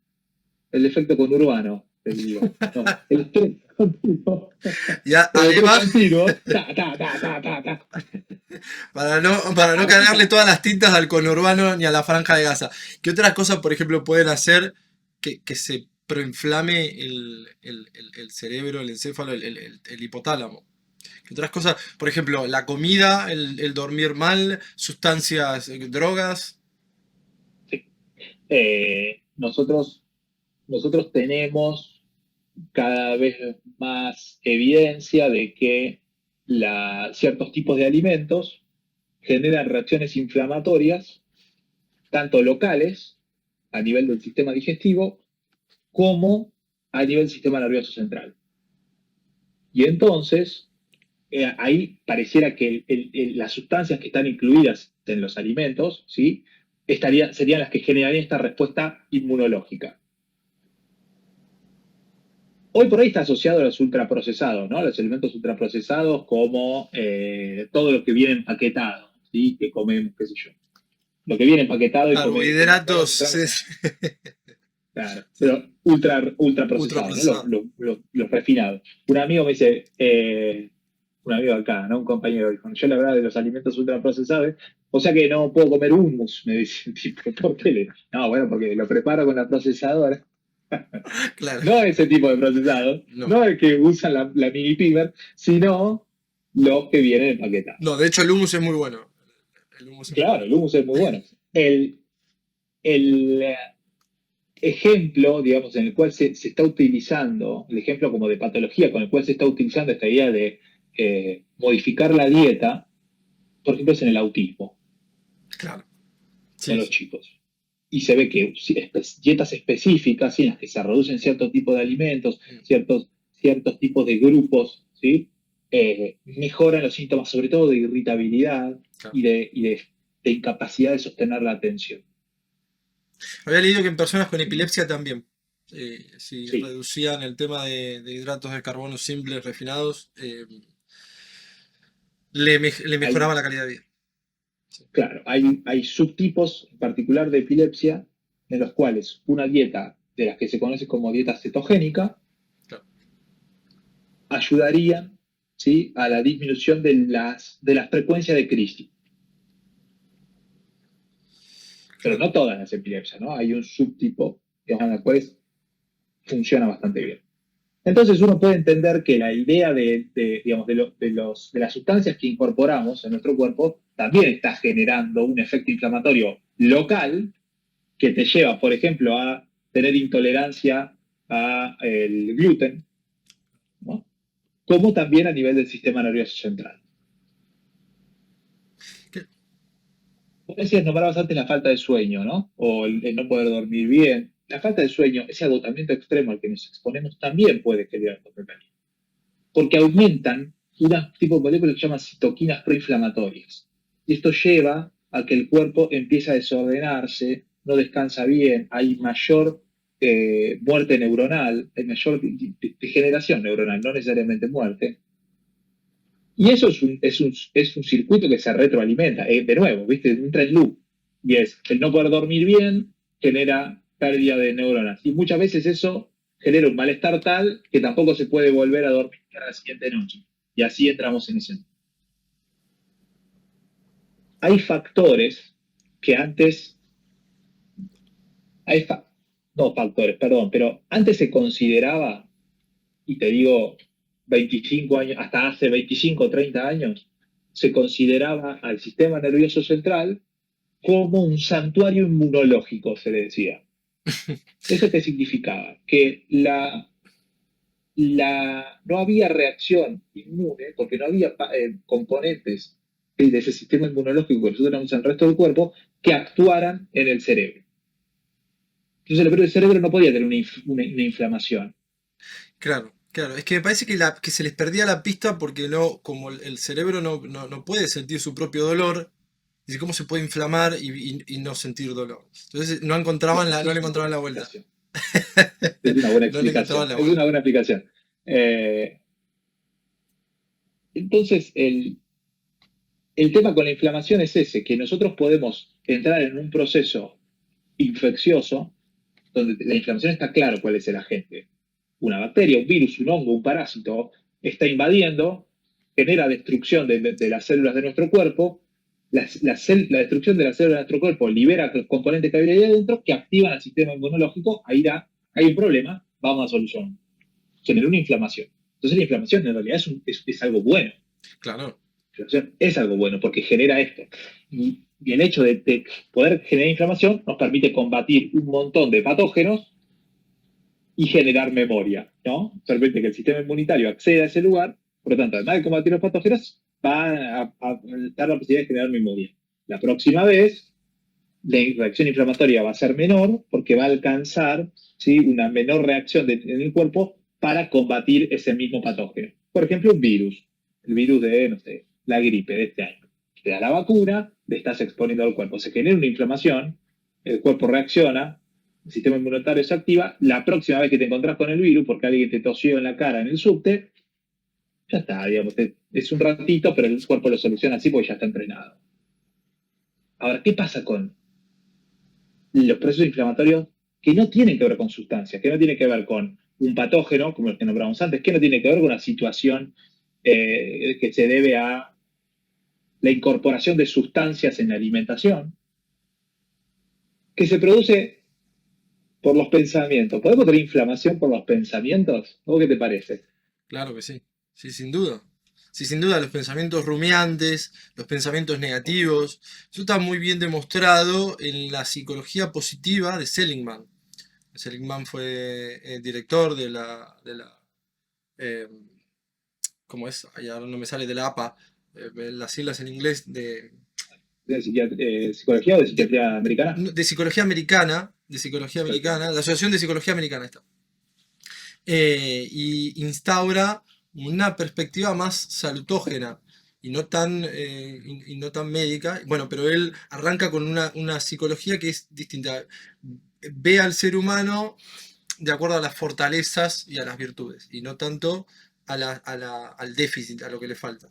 el efecto conurbano, te digo. No, el estrés continuo. Ya, además, continuo. para no cargarle todas las tintas al conurbano ni a la franja de Gaza. ¿Qué otras cosas, por ejemplo, pueden hacer que se proinflame el cerebro, el encéfalo, el hipotálamo? ¿Qué otras cosas? Por ejemplo, la comida, el dormir mal, sustancias, drogas. Sí. Nosotros tenemos cada vez más evidencia de que ciertos tipos de alimentos generan reacciones inflamatorias, tanto locales, a nivel del sistema digestivo, como a nivel del sistema nervioso central. Y entonces, ahí pareciera que las sustancias que están incluidas en los alimentos, ¿sí? Serían las que generarían esta respuesta inmunológica. Hoy por hoy está asociado a los ultraprocesados, ¿no? Los alimentos ultraprocesados como todo lo que viene empaquetado, ¿sí? Que comemos, qué sé yo. Lo que viene empaquetado y Carbohidratos. Claro, pero ultraprocesados, ¿no? Los refinados. Un amigo me dice, un amigo acá, ¿no? Un compañero dijo, yo la verdad de los alimentos ultraprocesados, o sea que no puedo comer hummus, me dice el tipo por tele. No, bueno, porque lo preparo con la procesadora. Claro. No ese tipo de procesados, no el que usan la mini pimer, sino los que vienen empaquetados. No, de hecho el hummus es muy bueno. El hummus es muy bueno. El ejemplo, digamos, en el cual se está utilizando, el ejemplo como de patología con el cual se está utilizando esta idea de modificar la dieta, por ejemplo, es en el autismo. Claro. En los chicos. Y se ve que dietas específicas, en las que se reducen ciertos tipos de alimentos, ciertos tipos de grupos, ¿sí? Mejoran los síntomas, sobre todo de irritabilidad y de incapacidad de sostener la atención. Había leído que en personas con epilepsia también, si Sí. reducían el tema de hidratos de carbono simples, refinados, le mejoraba la calidad de vida. Claro, hay subtipos en particular de epilepsia en los cuales una dieta de las que se conoce como dieta cetogénica ayudaría, ¿sí? A la disminución de las frecuencias de crisis. Pero no todas las epilepsias, ¿no? Hay un subtipo, digamos, en el cual funciona bastante bien. Entonces uno puede entender que la idea de las sustancias que incorporamos en nuestro cuerpo también está generando un efecto inflamatorio local que te lleva, por ejemplo, a tener intolerancia al gluten, ¿no? Como también a nivel del sistema nervioso central. Vos decías, nombrabas antes la falta de sueño, ¿no? O el no poder dormir bien. La falta de sueño, ese agotamiento extremo al que nos exponemos, también puede generar estos mecanismos. Porque aumentan un tipo de moléculas que se llaman citoquinas proinflamatorias. Y esto lleva a que el cuerpo empiece a desordenarse, no descansa bien, hay mayor muerte neuronal, hay mayor degeneración neuronal, no necesariamente muerte. Y eso es un circuito que se retroalimenta. De nuevo, ¿viste? Entra en loop. Y es el no poder dormir bien genera pérdida de neuronas. Y muchas veces eso genera un malestar tal que tampoco se puede volver a dormir a la siguiente noche. Y así entramos en ese. Hay factores que antes, hay fa- no factores, perdón, pero antes se consideraba, y te digo 25 años, hasta hace 25 o 30 años, se consideraba al sistema nervioso central como un santuario inmunológico, se le decía. ¿Eso qué significaba? Que no había reacción inmune, porque no había componentes de ese sistema inmunológico que nosotros tenemos en el resto del cuerpo que actuaran en el cerebro. Entonces el cerebro no podía tener una inflamación. Claro, claro. Es que me parece que se les perdía la pista porque no, como el cerebro no puede sentir su propio dolor, dice, ¿cómo se puede inflamar y no sentir dolor? Entonces Bueno, no eso le es una encontraban buena la vuelta. explicación. Es una buena No le encontraban explicación. la Es vuelta. una buena explicación. Eh, entonces, el tema con la inflamación es ese, que nosotros podemos entrar en un proceso infeccioso donde la inflamación está claro cuál es el agente. Una bacteria, un virus, un hongo, un parásito está invadiendo, genera destrucción de las células de nuestro cuerpo. La destrucción de las células de nuestro cuerpo libera los componentes que hay ahí adentro que activan el sistema inmunológico. Hay un problema, vamos a solucionar. Generar una inflamación. Entonces la inflamación en realidad es algo bueno. Claro, La inflamación es algo bueno porque genera esto. Y el hecho de poder generar inflamación nos permite combatir un montón de patógenos y generar memoria, ¿no? Permite que el sistema inmunitario acceda a ese lugar, por lo tanto, además de combatir los patógenos, va a dar la posibilidad de generar memoria. La próxima vez, la reacción inflamatoria va a ser menor porque va a alcanzar, ¿sí?, una menor reacción en el cuerpo para combatir ese mismo patógeno. Por ejemplo, un virus, el virus de, no sé, la gripe de este año. Te da la vacuna, le estás exponiendo al cuerpo, se genera una inflamación, el cuerpo reacciona, el sistema inmunitario se activa, la próxima vez que te encontrás con el virus, porque alguien te tosió en la cara en el subte, ya está, digamos, es un ratito, pero el cuerpo lo soluciona así porque ya está entrenado. Ahora, ¿qué pasa con los procesos inflamatorios que no tienen que ver con sustancias, que no tienen que ver con un patógeno, como el que nombramos antes, que no tiene que ver con una situación que se debe a la incorporación de sustancias en la alimentación, que se produce por los pensamientos? ¿Podemos tener inflamación por los pensamientos? ¿O qué te parece? claro que sí. Sí, sin duda. Sí, sin duda, los pensamientos rumiantes, los pensamientos negativos, eso está muy bien demostrado en la psicología positiva de Seligman. Seligman fue director de la eh, ¿cómo es? Ay, ahora no me sale de la APA, las siglas en inglés ¿Psicología o de de, psiquiatría americana? de psicología Perfecto. americana, la Asociación de Psicología Americana está. Y instaura una perspectiva más salutógena y no tan médica. Bueno, pero él arranca con una psicología que es distinta. Ve al ser humano de acuerdo a las fortalezas y a las virtudes, y no tanto al déficit, a lo que le falta.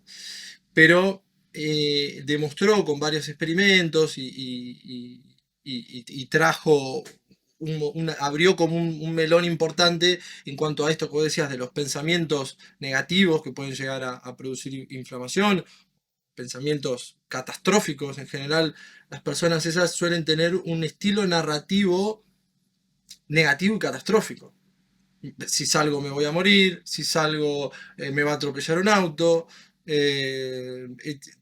Pero demostró con varios experimentos y trajo, abrió como un melón importante en cuanto a esto que vos decías de los pensamientos negativos que pueden llegar a producir inflamación, pensamientos catastróficos en general. Las personas esas suelen tener un estilo narrativo negativo y catastrófico. Si salgo me voy a morir, si salgo me va a atropellar un auto.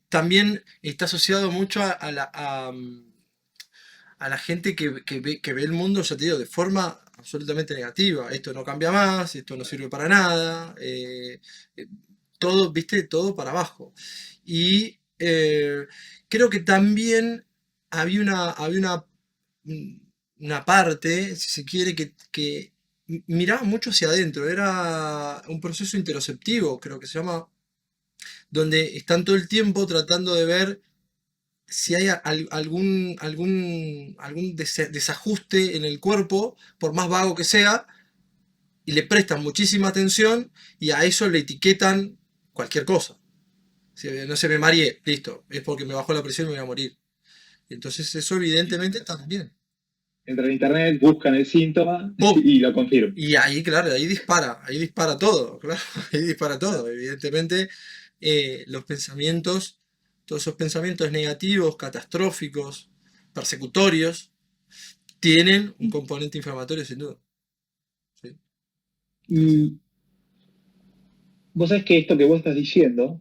También está asociado mucho a la gente que ve el mundo, ya te digo, de forma absolutamente negativa. Esto no cambia más, esto no sirve para nada, eh, todo, viste, todo para abajo. Y creo que también había una parte, si se quiere, que miraba mucho hacia adentro. Era un proceso interoceptivo, creo que se llama, donde están todo el tiempo tratando de ver si hay algún desajuste en el cuerpo, por más vago que sea, y le prestan muchísima atención y a eso le etiquetan cualquier cosa. Si, no se me mareé, listo, es porque me bajó la presión y me voy a morir. Entonces eso evidentemente también. entran en internet, buscan el síntoma ¡Pum! y lo confirman. Y ahí, claro, ahí dispara todo, claro, ahí dispara todo. Evidentemente, los pensamientos, todos esos pensamientos negativos, catastróficos, persecutorios, tienen un componente inflamatorio sin duda. Sí, sí, sí. Y vos sabés que esto que vos estás diciendo,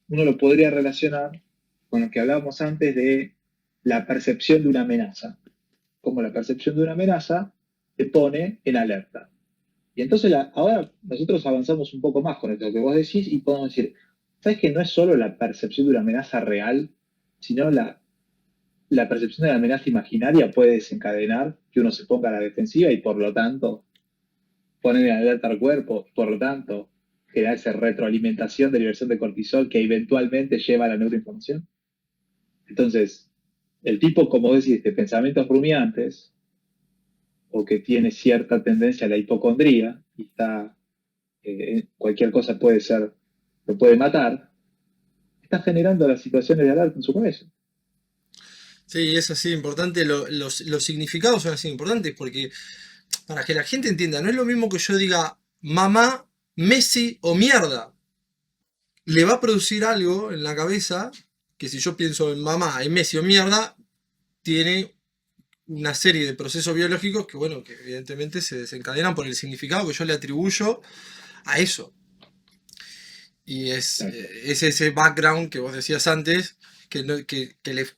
uno lo podría relacionar con lo que hablábamos antes de la percepción de una amenaza. Como la percepción de una amenaza te pone en alerta. Y entonces ahora nosotros avanzamos un poco más con esto que vos decís y podemos decir, ¿sabes que no es solo la percepción de una amenaza real, sino la percepción de la amenaza imaginaria puede desencadenar que uno se ponga a la defensiva y por lo tanto poner en alerta al cuerpo, por lo tanto generar esa retroalimentación de liberación de cortisol que eventualmente lleva a la neuroinformación? Entonces, el tipo, como decís, de pensamientos rumiantes o que tiene cierta tendencia a la hipocondría y está, cualquier cosa puede ser, lo puede matar, está generando las situaciones de alerta en su cabeza. Sí, es así importante, los significados son así importantes porque para que la gente entienda, no es lo mismo que yo diga mamá, Messi o mierda. Le va a producir algo en la cabeza que si yo pienso en mamá, en Messi o mierda, tiene una serie de procesos biológicos que, bueno, que evidentemente se desencadenan por el significado que yo le atribuyo a eso. Y Exacto. es ese background que vos decías antes,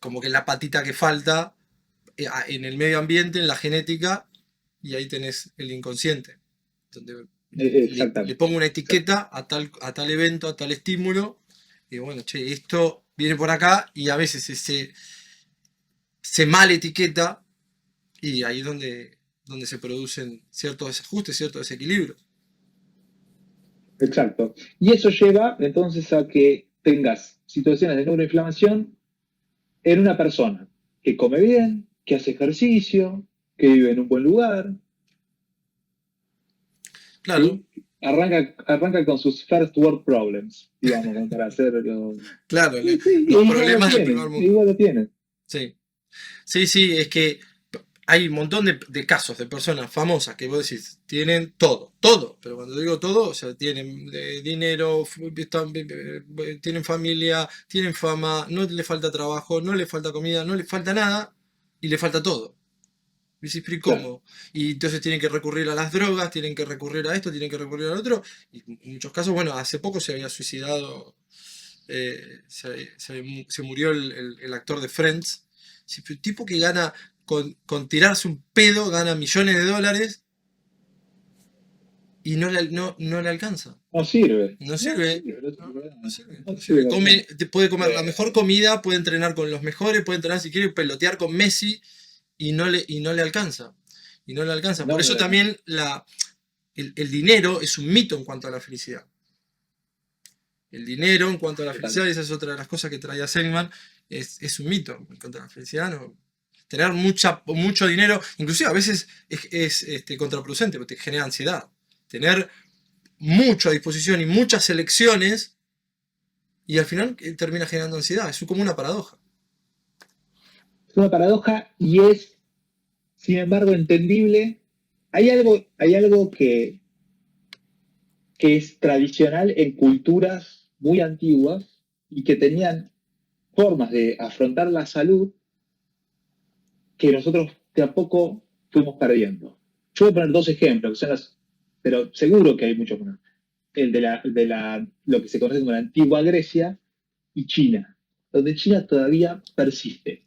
como que la patita que falta en el medio ambiente, en la genética, y ahí tenés el inconsciente, donde le Exactamente. pongo una Exacto. etiqueta a tal evento, a tal estímulo, y bueno, che, esto viene por acá, y a veces se mal etiqueta, y ahí es donde se producen ciertos desajustes, ciertos desequilibrios. Exacto. Y eso lleva entonces a que tengas situaciones de neuroinflamación en una persona que come bien, que hace ejercicio, que vive en un buen lugar, Claro, ¿sí? Arranca con sus first world problems, digamos, como para hacerlo. claro, Sí, sí, y los igual lo problemas del primer tienen, mundo. igual lo tienen. Sí, sí, sí, es que hay un montón de casos de personas famosas que vos decís, tienen todo, todo, pero cuando digo todo, o sea, tienen dinero, tienen familia, tienen fama, no le falta trabajo, no le falta comida, no le falta nada y le falta todo. Y decís, pero ¿y Claro. cómo? Y entonces tienen que recurrir a las drogas, tienen que recurrir a esto, tienen que recurrir al otro. Y en muchos casos, bueno, hace poco se había suicidado, se murió el actor de Friends. Sí, pero un tipo que gana con tirarse un pedo, gana millones de dólares y no le alcanza. No sirve. No No sirve. sirve, no No, sirve para no nada. sirve. No No sirve. sirve para nada. Puede comer la Eh, mejor comida, puede entrenar con los mejores, puede entrenar si quiere, pelotear con Messi y no le alcanza. Y no le alcanza. Por no, no eso le alcanza. también el dinero es un mito en cuanto a la felicidad. El dinero en cuanto a la felicidad, y Totalmente. esa es otra de las cosas que traía Seligman, es un mito en cuanto a la felicidad. No, tener mucho dinero, inclusive a veces es contraproducente, porque te genera ansiedad. Tener mucho a disposición y muchas elecciones, y al final termina generando ansiedad. Es como una paradoja. Es una paradoja y es, sin embargo, entendible. Hay algo que es tradicional en culturas muy antiguas y que tenían formas de afrontar la salud que nosotros de a poco fuimos perdiendo. Yo voy a poner dos ejemplos, que son pero seguro que hay muchos más. Lo que se conoce como la antigua Grecia y China, donde China todavía persiste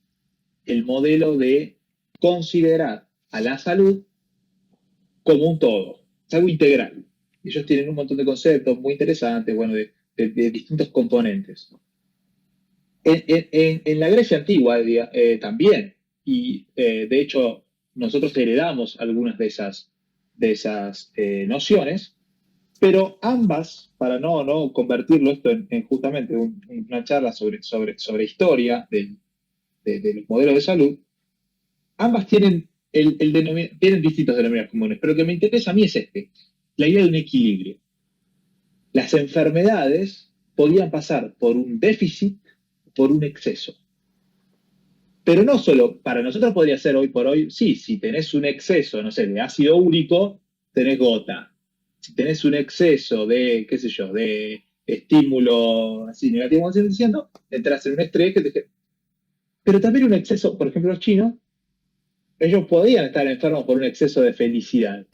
el modelo de considerar a la salud como un todo, es algo integral. Ellos tienen un montón de conceptos muy interesantes, bueno, de distintos componentes. En la Grecia antigua también, y de hecho nosotros heredamos algunas de esas nociones, pero ambas, para no convertirlo esto en justamente una charla sobre historia de los modelos de salud, ambas tienen distintos denominadores comunes, pero lo que me interesa a mí es la idea de un equilibrio. Las enfermedades podían pasar por un déficit, por un exceso. Pero no solo, para nosotros podría ser hoy por hoy, sí, si tenés un exceso, no sé, de ácido úrico, tenés gota. Si tenés un exceso de, qué sé yo, de estímulo así negativo, como estoy diciendo, entras en un estrés que te... Pero también un exceso, por ejemplo, los chinos, ellos podían estar enfermos por un exceso de felicidad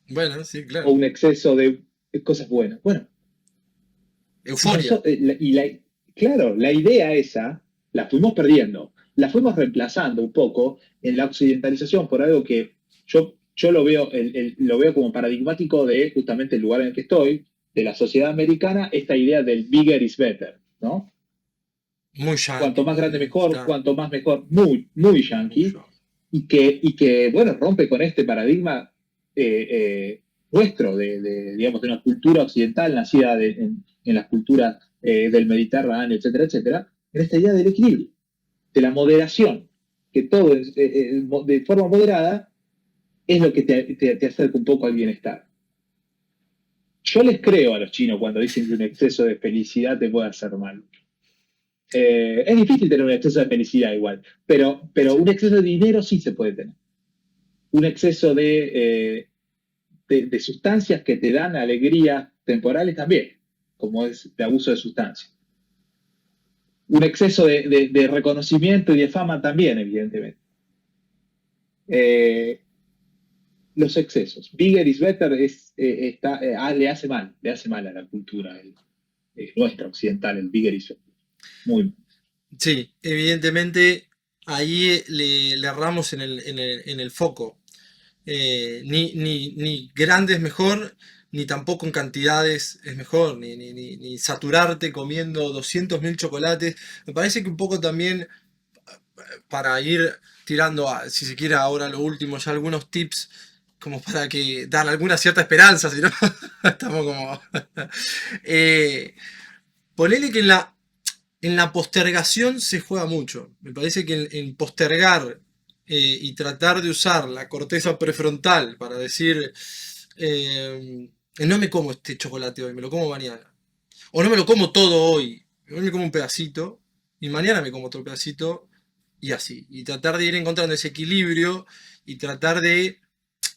Bueno, sí, o claro. un exceso de cosas buenas. Bueno, Euforia. claro, la idea esa la fuimos perdiendo, la fuimos reemplazando un poco en la occidentalización por algo que yo lo veo como paradigmático de justamente el lugar en el que estoy, de la sociedad americana, esta idea del bigger is better, ¿no? Muy Cuanto yankee, más grande mejor, claro, cuanto más mejor, muy, muy muy yankee, yankee. bueno, rompe con este paradigma nuestro digamos, de una cultura occidental nacida en las culturas del Mediterráneo, etcétera, etcétera, en esta idea del equilibrio, de la moderación, que todo de forma moderada es lo que te acerca un poco al bienestar. Yo les creo a los chinos cuando dicen que un exceso de felicidad te puede hacer mal. Es difícil tener un exceso de felicidad igual, pero un exceso de dinero sí se puede tener. Un exceso de sustancias que te dan alegrías temporales también, como es de abuso de sustancias. Un exceso de reconocimiento y de fama también, evidentemente. Eh, los excesos. Bigger is better le hace mal a la cultura nuestra occidental, el bigger is better. Muy, Sí, evidentemente ahí le erramos en el foco. Ni grande es mejor, ni tampoco en cantidades es mejor, ni saturarte comiendo 200.000 chocolates. Me parece que un poco también para ir tirando, si se quiere ahora lo último, ya algunos tips como para que dar alguna cierta esperanza, si no, estamos como... Eh, ponele que en la postergación se juega mucho. Me parece que en postergar y tratar de usar la corteza prefrontal para decir, no me como este chocolate hoy, me lo como mañana. O no me lo como todo hoy, hoy me como un pedacito y mañana me como otro pedacito y así. Y tratar de ir encontrando ese equilibrio y tratar de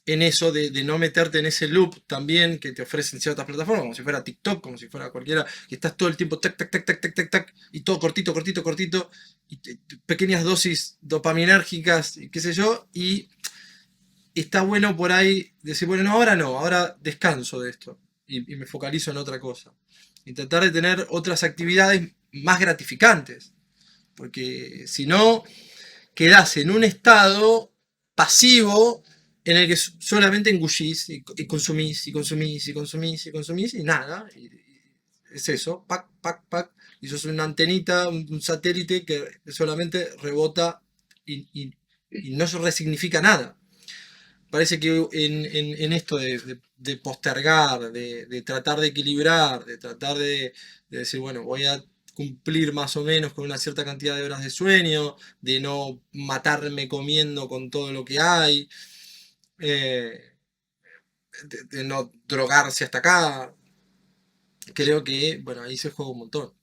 en eso de no meterte en ese loop también que te ofrecen ciertas plataformas, como si fuera TikTok, como si fuera cualquiera, que estás todo el tiempo tac, tac, tac, tac, tac, tac, tac, y todo cortito, cortito, cortito, y pequeñas dosis dopaminérgicas, y qué sé yo, y está bueno por ahí decir, bueno, no, ahora descanso de esto, y me focalizo en otra cosa. Y tratar de tener otras actividades más gratificantes, porque si no, quedás en un estado pasivo en el que solamente engullís y consumís y consumís y consumís y consumís y nada. Y es eso, pac, pac, pac. Y sos una antenita, un satélite que solamente rebota y no se resignifica nada. Parece que en esto de postergar, de tratar de equilibrar, de tratar de decir, bueno, voy a cumplir más o menos con una cierta cantidad de horas de sueño, de no matarme comiendo con todo lo que hay, eh, de no drogarse hasta acá. Creo que, bueno, ahí se juega un montón.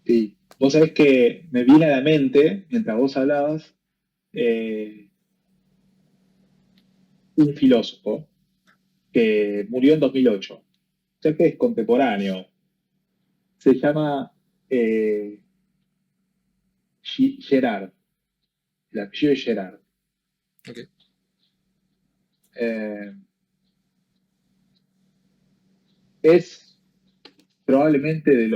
sí. Vos sabés que me viene a la mente, mientras vos hablabas, eh, un filósofo que murió en 2008. O sea que es contemporáneo. Se llama eh, Gerard, el apellido de Gerard. Ok. Eh, es probablemente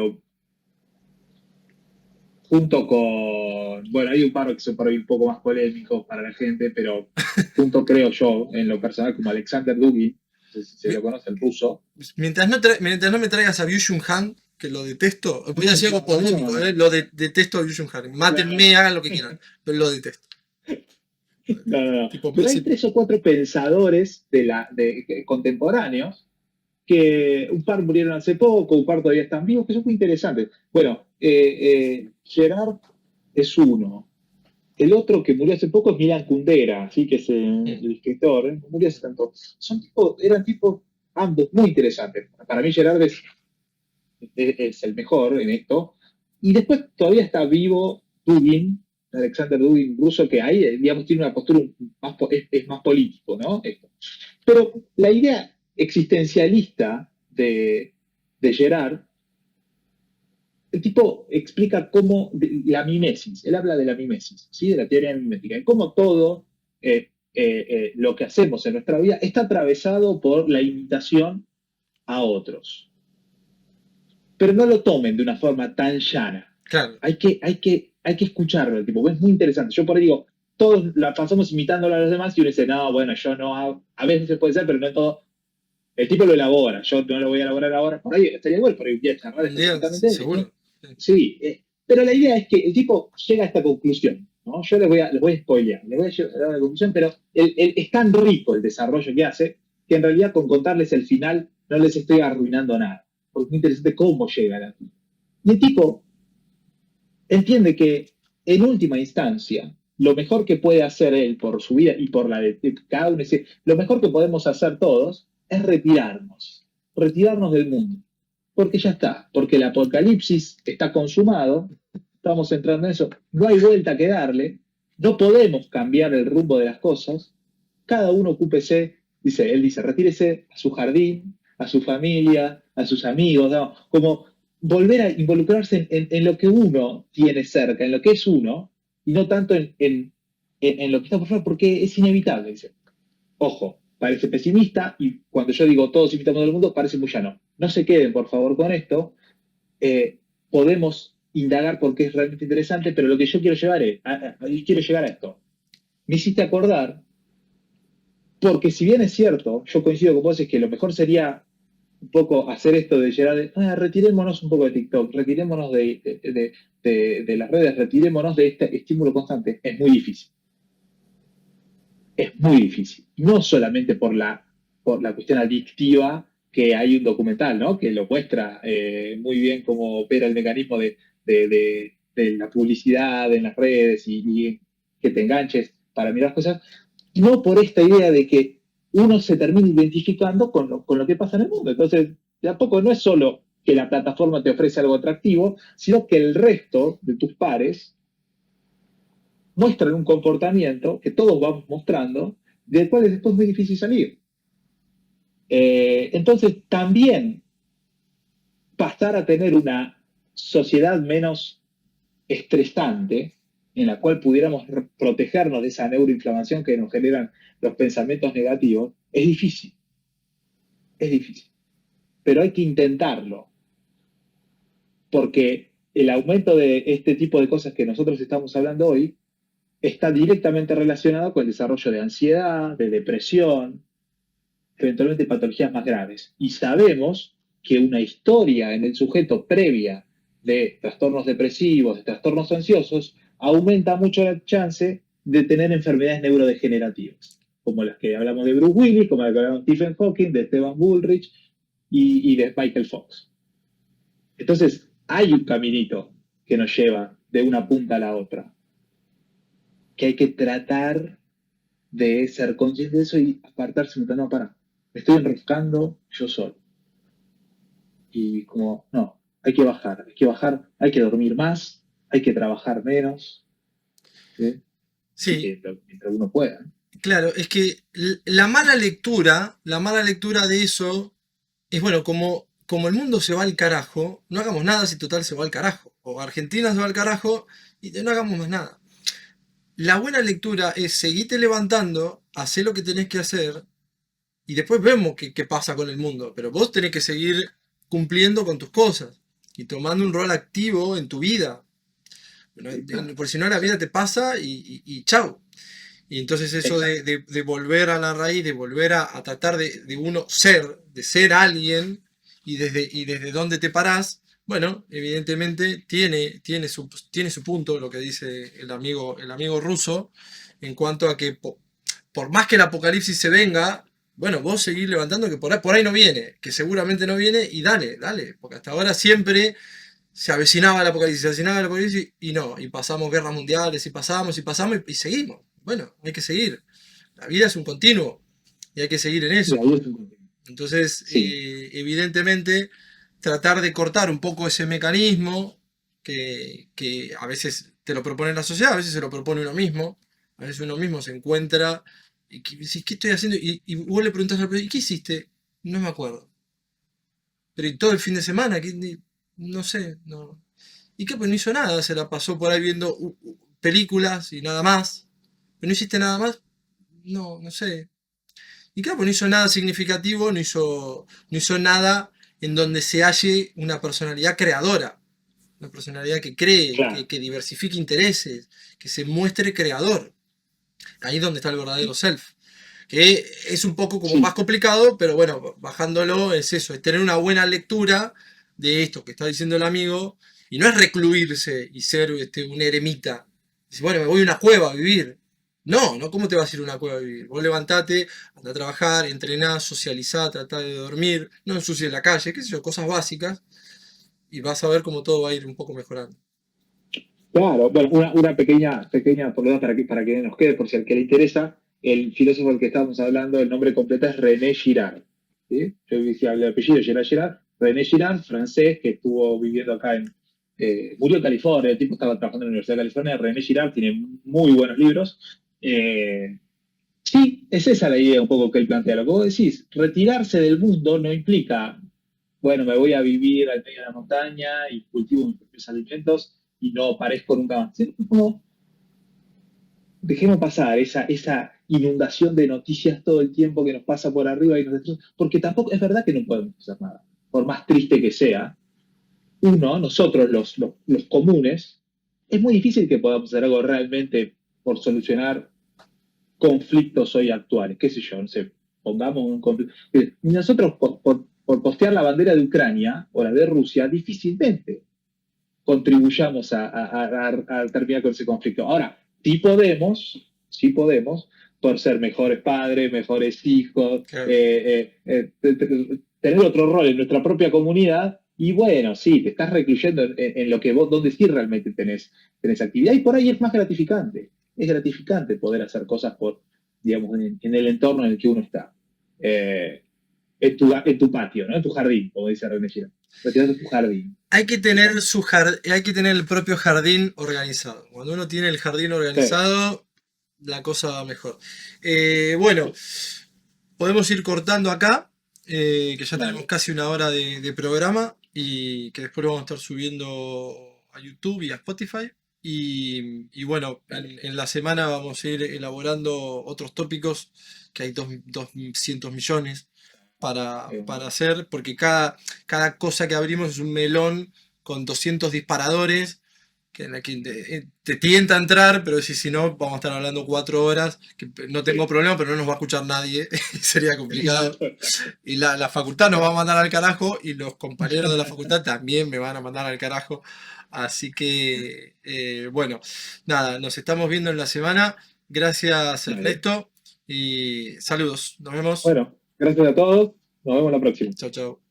junto con, bueno, hay un par que son por ahí un poco más polémicos para la gente, pero junto creo yo, en lo personal, como Alexander Dugin, no sé si se lo conoce, el ruso. Mientras no me traigas a Byung-Chun Han, que lo detesto, voy a decir algo polémico, No, detesto a Byung-Chun Han. no, Mátenme, hagan lo que quieran, pero lo detesto. no. Tipo, Pero hay tres o cuatro pensadores contemporáneos que un par murieron hace poco, un par todavía están vivos, que son muy interesantes. Bueno, Gerard es uno. El otro que murió hace poco es Milan Kundera, ¿sí? Que es mm, el escritor, ¿eh? Murió hace tanto. Eran tipos ambos muy interesantes. Para mí Gerard es el mejor en esto, Y después todavía está vivo Dugin, Alexander Dugin, ruso, que ahí, digamos, tiene una postura más, es más político, ¿no? Esto. Pero la idea existencialista de Gerard, el tipo explica cómo la mimesis, él habla de la mimesis, ¿sí? De la teoría mimética, y cómo todo lo que hacemos en nuestra vida está atravesado por la imitación a otros. Pero no lo tomen de una forma tan llana. Claro. Hay que escucharlo, el tipo, es muy interesante. Yo por ahí digo, todos la pasamos imitándolo a los demás y uno dice, no, bueno, yo no hago, a veces se puede ser, pero no en todo. El tipo lo elabora, yo no lo voy a elaborar ahora, por ahí estaría igual, por ahí voy a charlar Un día, específicamente de esto. seguro. Sí, pero la idea es que el tipo llega a esta conclusión, ¿no? Yo les voy a spoilear, les voy a llevar a la conclusión, pero es tan rico el desarrollo que hace que en realidad con contarles el final no les estoy arruinando nada, porque es muy interesante cómo llega a la. Y el tipo entiende que en última instancia lo mejor que puede hacer él por su vida y por la de cada uno, es decir, lo mejor que podemos hacer todos es retirarnos del mundo, porque ya está, porque el apocalipsis está consumado, estamos entrando en eso, no hay vuelta que darle, no podemos cambiar el rumbo de las cosas, cada uno ocúpese, él dice, retírese a su jardín, a su familia, a sus amigos, ¿no? Como volver a involucrarse en lo que uno tiene cerca, en lo que es uno, y no tanto en lo que está por fuera, porque es inevitable, dice. Ojo, parece pesimista, y cuando yo digo todos invitamos al mundo, parece muy llano. No se queden, por favor, con esto. Podemos indagar porque es realmente interesante, pero lo que yo quiero llevar es, quiero llegar a esto. Me hiciste acordar, porque si bien es cierto, yo coincido con vos, es que lo mejor sería un poco hacer esto de llegar retirémonos un poco de TikTok, retirémonos de las redes, retirémonos de este estímulo constante. Es muy difícil. Es muy difícil. No solamente por la cuestión adictiva, que hay un documental, ¿no? Que lo muestra muy bien cómo opera el mecanismo de la publicidad en las redes y que te enganches para mirar cosas, no por esta idea de que uno se termine identificando con lo que pasa en el mundo. Entonces, de a poco no es solo que la plataforma te ofrece algo atractivo, sino que el resto de tus pares muestran un comportamiento que todos vamos mostrando, del cual es después muy difícil salir. Entonces, también pasar a tener una sociedad menos estresante, en la cual pudiéramos protegernos de esa neuroinflamación que nos generan los pensamientos negativos, es difícil. Es difícil. Pero hay que intentarlo, porque el aumento de este tipo de cosas que nosotros estamos hablando hoy está directamente relacionado con el desarrollo de ansiedad, de depresión, eventualmente patologías más graves. Y sabemos que una historia en el sujeto previa de trastornos depresivos, de trastornos ansiosos, aumenta mucho la chance de tener enfermedades neurodegenerativas, como las que hablamos de Bruce Willis, como las que hablamos de Stephen Hawking, de Stephen Bullrich y de Michael Fox. Entonces, hay un caminito que nos lleva de una punta a la otra, que hay que tratar de ser consciente de eso y apartarse un no, para, me estoy enroscando yo solo. Y como, no, hay que bajar, hay que dormir más, hay que trabajar menos, ¿sí? Y Sí, que mientras uno pueda. claro, es que la mala lectura de eso es, bueno, como el mundo se va al carajo, no hagamos nada si total se va al carajo. O Argentina se va al carajo y no hagamos más nada. La buena lectura es seguirte levantando, hacer lo que tenés que hacer y después vemos qué pasa con el mundo. Pero vos tenés que seguir cumpliendo con tus cosas y tomando un rol activo en tu vida. Por si no, la vida te pasa y chau. Y entonces eso Exacto. de volver a la raíz, de volver a tratar de uno ser, de ser alguien, y desde dónde te parás, bueno, evidentemente tiene su punto lo que dice el amigo ruso, en cuanto a que por más que el apocalipsis se venga, bueno, vos seguís levantando que por ahí no viene, que seguramente no viene, y dale, dale, porque hasta ahora siempre se avecinaba el apocalipsis, y no, y pasamos guerras mundiales, y pasamos, y seguimos. Bueno, hay que seguir. La vida es un continuo y hay que seguir en eso. La vida es un continuo. Entonces, Sí, evidentemente, tratar de cortar un poco ese mecanismo, que a veces te lo propone la sociedad, a veces se lo propone uno mismo, a veces uno mismo se encuentra y que decís, ¿qué estoy haciendo? Y vos le preguntás al profesor, ¿y qué hiciste? No me acuerdo. Pero ¿y todo el fin de semana? No sé, no. ¿Y qué? Pues no hizo nada, se la pasó por ahí viendo películas y nada más. ¿Pero no hiciste nada más? No, no sé. Y claro, pues no hizo nada significativo, no hizo nada en donde se halle una personalidad creadora, una personalidad que cree, Claro. que diversifique intereses, que se muestre creador. Ahí es donde está el verdadero self. Que es un poco como más Sí, complicado, pero bueno, bajándolo es eso, es tener una buena lectura de esto que está diciendo el amigo, y no es recluirse y ser un eremita. Dice, bueno, me voy a una cueva a vivir. No, no, ¿cómo te vas a ir a una cueva a vivir? Vos levantate, anda a trabajar, entrená, socializá, tratá de dormir, no ensucies la calle, qué sé yo, cosas básicas, y vas a ver cómo todo va a ir un poco mejorando. claro. Bueno, una pequeña por lo menos para que nos quede, por si al que le interesa, el filósofo del que estábamos hablando, el nombre completo es René Girard. ¿Sí? Yo decía el apellido Girard, René Girard, francés, que estuvo viviendo acá murió en California, el tipo estaba trabajando en la Universidad de California. René Girard tiene muy buenos libros. Eh, sí, es esa la idea un poco que él plantea. Lo que vos decís, retirarse del mundo no implica, bueno, me voy a vivir al medio de la montaña y cultivo mis propios alimentos y no aparezco nunca más. ¿Sí? Como, dejemos pasar esa inundación de noticias todo el tiempo que nos pasa por arriba y nos destruye, porque tampoco es verdad que no podemos hacer nada. Por más triste que sea, nosotros los comunes, es muy difícil que podamos hacer algo realmente por solucionar conflictos hoy actuales, qué sé yo, no sé, pongamos un conflicto. Y nosotros por postear la bandera de Ucrania o la de Rusia, difícilmente contribuyamos a terminar con ese conflicto. Ahora, sí podemos, por ser mejores padres, mejores hijos, Claro. tener otro rol en nuestra propia comunidad. Y bueno, sí, te estás recluyendo en lo que vos, donde sí realmente tenés actividad. Y por ahí es más gratificante. Es gratificante poder hacer cosas por, digamos, en el entorno en el que uno está. Eh, en tu patio, ¿no? En tu jardín, como dice René Girard. Retirarte en tu jardín. Hay que tener hay que tener el propio jardín organizado. Cuando uno tiene el jardín Sí, organizado, la cosa va mejor. Bueno, podemos ir cortando acá, que ya tenemos dale. casi una hora de programa y que después lo vamos a estar subiendo a YouTube y a Spotify. Y bueno, Dale. en la semana vamos a ir elaborando otros tópicos, que hay 200 millones para hacer, porque cada cosa que abrimos es un melón con 200 disparadores que, en la que te tienta a entrar, pero si no, vamos a estar hablando 4 horas, que no tengo Sí. problema, pero no nos va a escuchar nadie, sería complicado. Y la facultad nos va a mandar al carajo y los compañeros de la facultad también me van a mandar al carajo. Así que, bueno, nada, nos estamos viendo en la semana. Gracias, Dale. Ernesto, y saludos. Nos vemos. Bueno, gracias a todos. Nos vemos la próxima. Chao, chao.